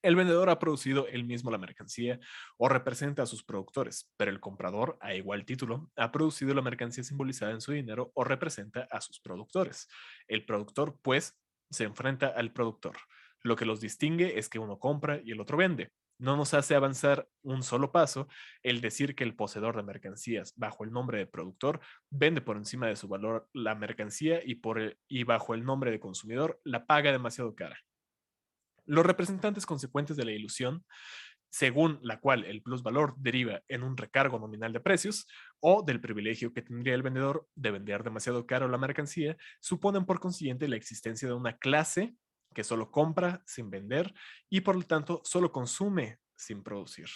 El vendedor ha producido él mismo la mercancía o representa a sus productores, pero el comprador, a igual título, ha producido la mercancía simbolizada en su dinero o representa a sus productores. El productor, pues, se enfrenta al productor. Lo que los distingue es que uno compra y el otro vende. No nos hace avanzar un solo paso el decir que el poseedor de mercancías, bajo el nombre de productor, vende por encima de su valor la mercancía y bajo el nombre de consumidor la paga demasiado cara. Los representantes consecuentes de la ilusión, según la cual el plusvalor deriva en un recargo nominal de precios o del privilegio que tendría el vendedor de vender demasiado caro la mercancía, suponen por consiguiente la existencia de una clase que solo compra sin vender y por lo tanto solo consume sin producir.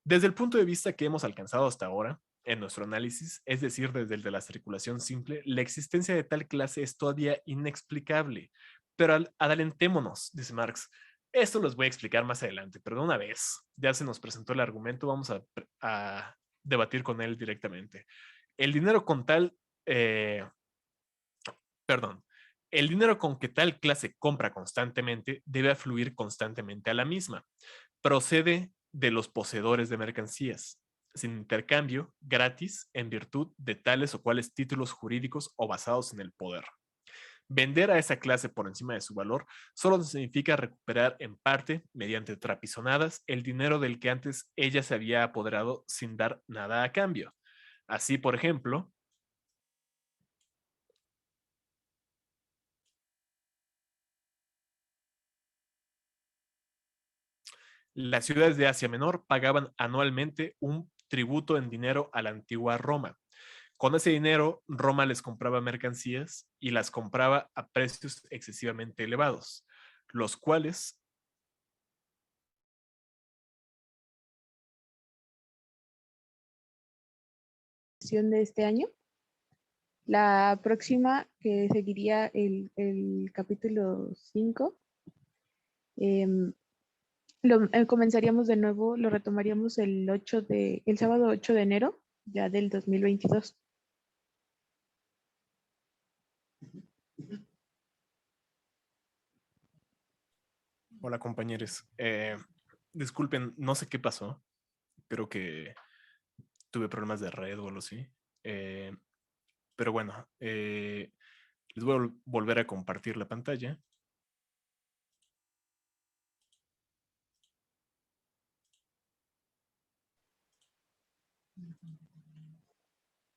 Desde el punto de vista que hemos alcanzado hasta ahora, en nuestro análisis, es decir, desde el de la circulación simple, la existencia de tal clase es todavía inexplicable. Pero adelantémonos, dice Marx. Esto los voy a explicar más adelante, pero de una vez, ya se nos presentó el argumento, vamos a debatir con él directamente. El dinero perdón, el dinero con que tal clase compra constantemente debe afluir constantemente a la misma. Procede de los poseedores de mercancías, sin intercambio, gratis, en virtud de tales o cuales títulos jurídicos o basados en el poder. Vender a esa clase por encima de su valor solo significa recuperar en parte, mediante trapizonadas, el dinero del que antes ella se había apoderado sin dar nada a cambio. Así, por ejemplo, las ciudades de Asia Menor pagaban anualmente un tributo en dinero a la antigua Roma. Con ese dinero, Roma les compraba mercancías y las compraba a precios excesivamente elevados, los cuales de este año. La próxima, que seguiría el capítulo 5, comenzaríamos de nuevo, lo retomaríamos el sábado 8 de enero, ya del 2022. Hola compañeros, disculpen, no sé qué pasó, creo que tuve problemas de red o algo así, pero bueno, les voy a volver a compartir la pantalla.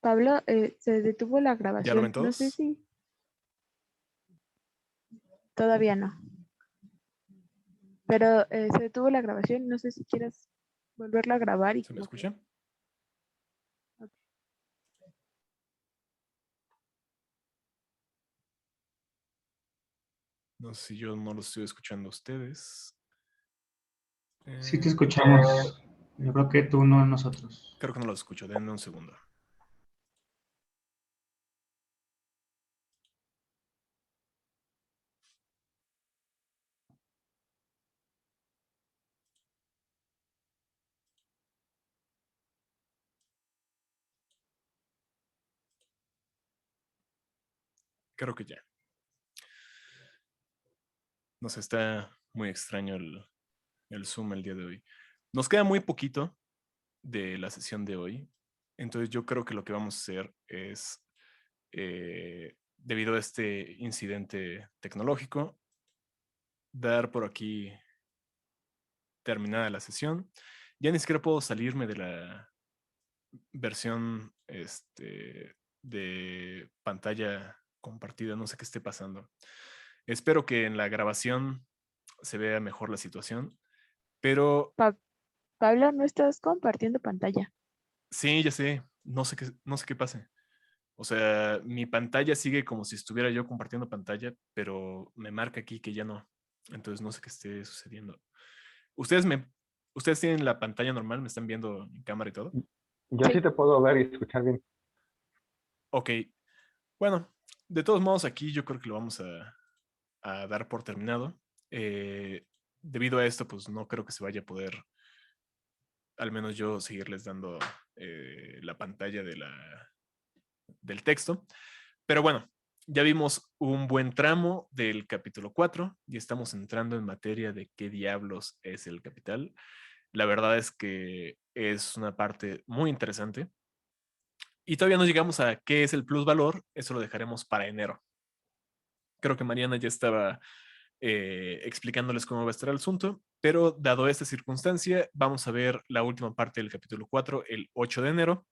Pablo, se detuvo la grabación. ¿Ya lo ven No sé todos? si... Todavía no. Pero se detuvo la grabación, no sé si quieres volverla a grabar. ¿Se me escucha? Okay. No sé si yo no lo estoy escuchando a ustedes. Sí te escuchamos. Yo creo que tú no nosotros. Creo que no lo escucho, denme un segundo. Creo que ya. No sé, está muy extraño el Zoom el día de hoy. Nos queda muy poquito de la sesión de hoy. Entonces yo creo que lo que vamos a hacer es, debido a este incidente tecnológico, dar por aquí terminada la sesión. Ya ni siquiera puedo salirme de la versión de pantalla compartida. No sé qué esté pasando. Espero que en la grabación se vea mejor la situación, pero Pablo, no estás compartiendo pantalla. sí, ya sé, no sé qué pase. O sea, mi pantalla sigue como si estuviera yo compartiendo pantalla, pero me marca aquí que ya no. Entonces no sé qué esté sucediendo. ¿Ustedes ustedes tienen la pantalla normal? ¿Me están viendo en cámara y todo? Yo Sí. sí te puedo ver y escuchar bien. Ok. Bueno, de todos modos aquí yo creo que lo vamos a dar por terminado. Debido a esto, pues no creo que se vaya a poder, al menos yo, seguirles dando la pantalla del texto. Pero bueno, ya vimos un buen tramo del capítulo 4 y estamos entrando en materia de qué diablos es el capital. La verdad es que es una parte muy interesante. Y todavía no llegamos a qué es el plusvalor, eso lo dejaremos para enero. Creo que Mariana ya estaba explicándoles cómo va a estar el asunto, pero dado esta circunstancia, vamos a ver la última parte del capítulo 4 el 8 de enero.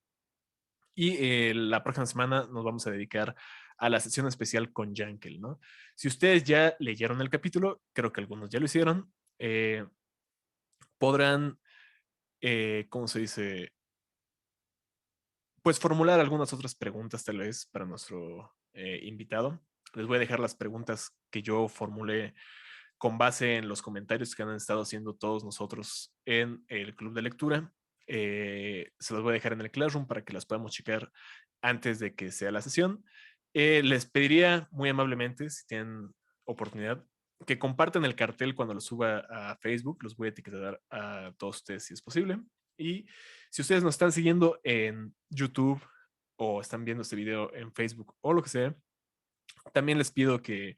Y la próxima semana nos vamos a dedicar a la sesión especial con Yankel, ¿no? Si ustedes ya leyeron el capítulo, creo que algunos ya lo hicieron, podrán, ¿cómo se dice? Pues formular algunas otras preguntas tal vez para nuestro invitado. Les voy a dejar las preguntas que yo formulé con base en los comentarios que han estado haciendo todos nosotros en el club de lectura. Se los voy a dejar en el Classroom para que las podamos checar antes de que sea la sesión. Les pediría muy amablemente, si tienen oportunidad, que compartan el cartel cuando lo suba a Facebook. Los voy a etiquetar a todos ustedes si es posible. Y si ustedes nos están siguiendo en YouTube o están viendo este video en Facebook o lo que sea, también les pido que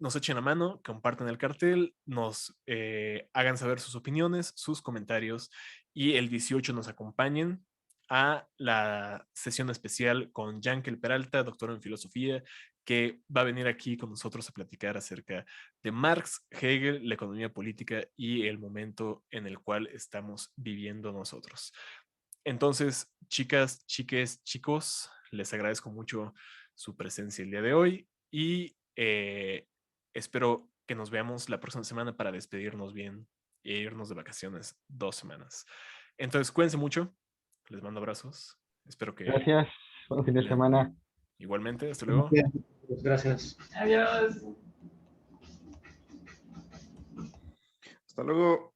nos echen la mano, compartan el cartel, nos hagan saber sus opiniones, sus comentarios y el 18 nos acompañen a la sesión especial con Yankel Peralta, doctor en filosofía, que va a venir aquí con nosotros a platicar acerca de Marx, Hegel, la economía política y el momento en el cual estamos viviendo nosotros. Entonces, chicas, chiques, chicos, les agradezco mucho su presencia el día de hoy y espero que nos veamos la próxima semana para despedirnos bien e irnos de vacaciones 2 semanas. Entonces, cuídense mucho, les mando abrazos, espero que Gracias. Buen fin de semana. igualmente, hasta luego. Gracias. Adiós. Hasta luego.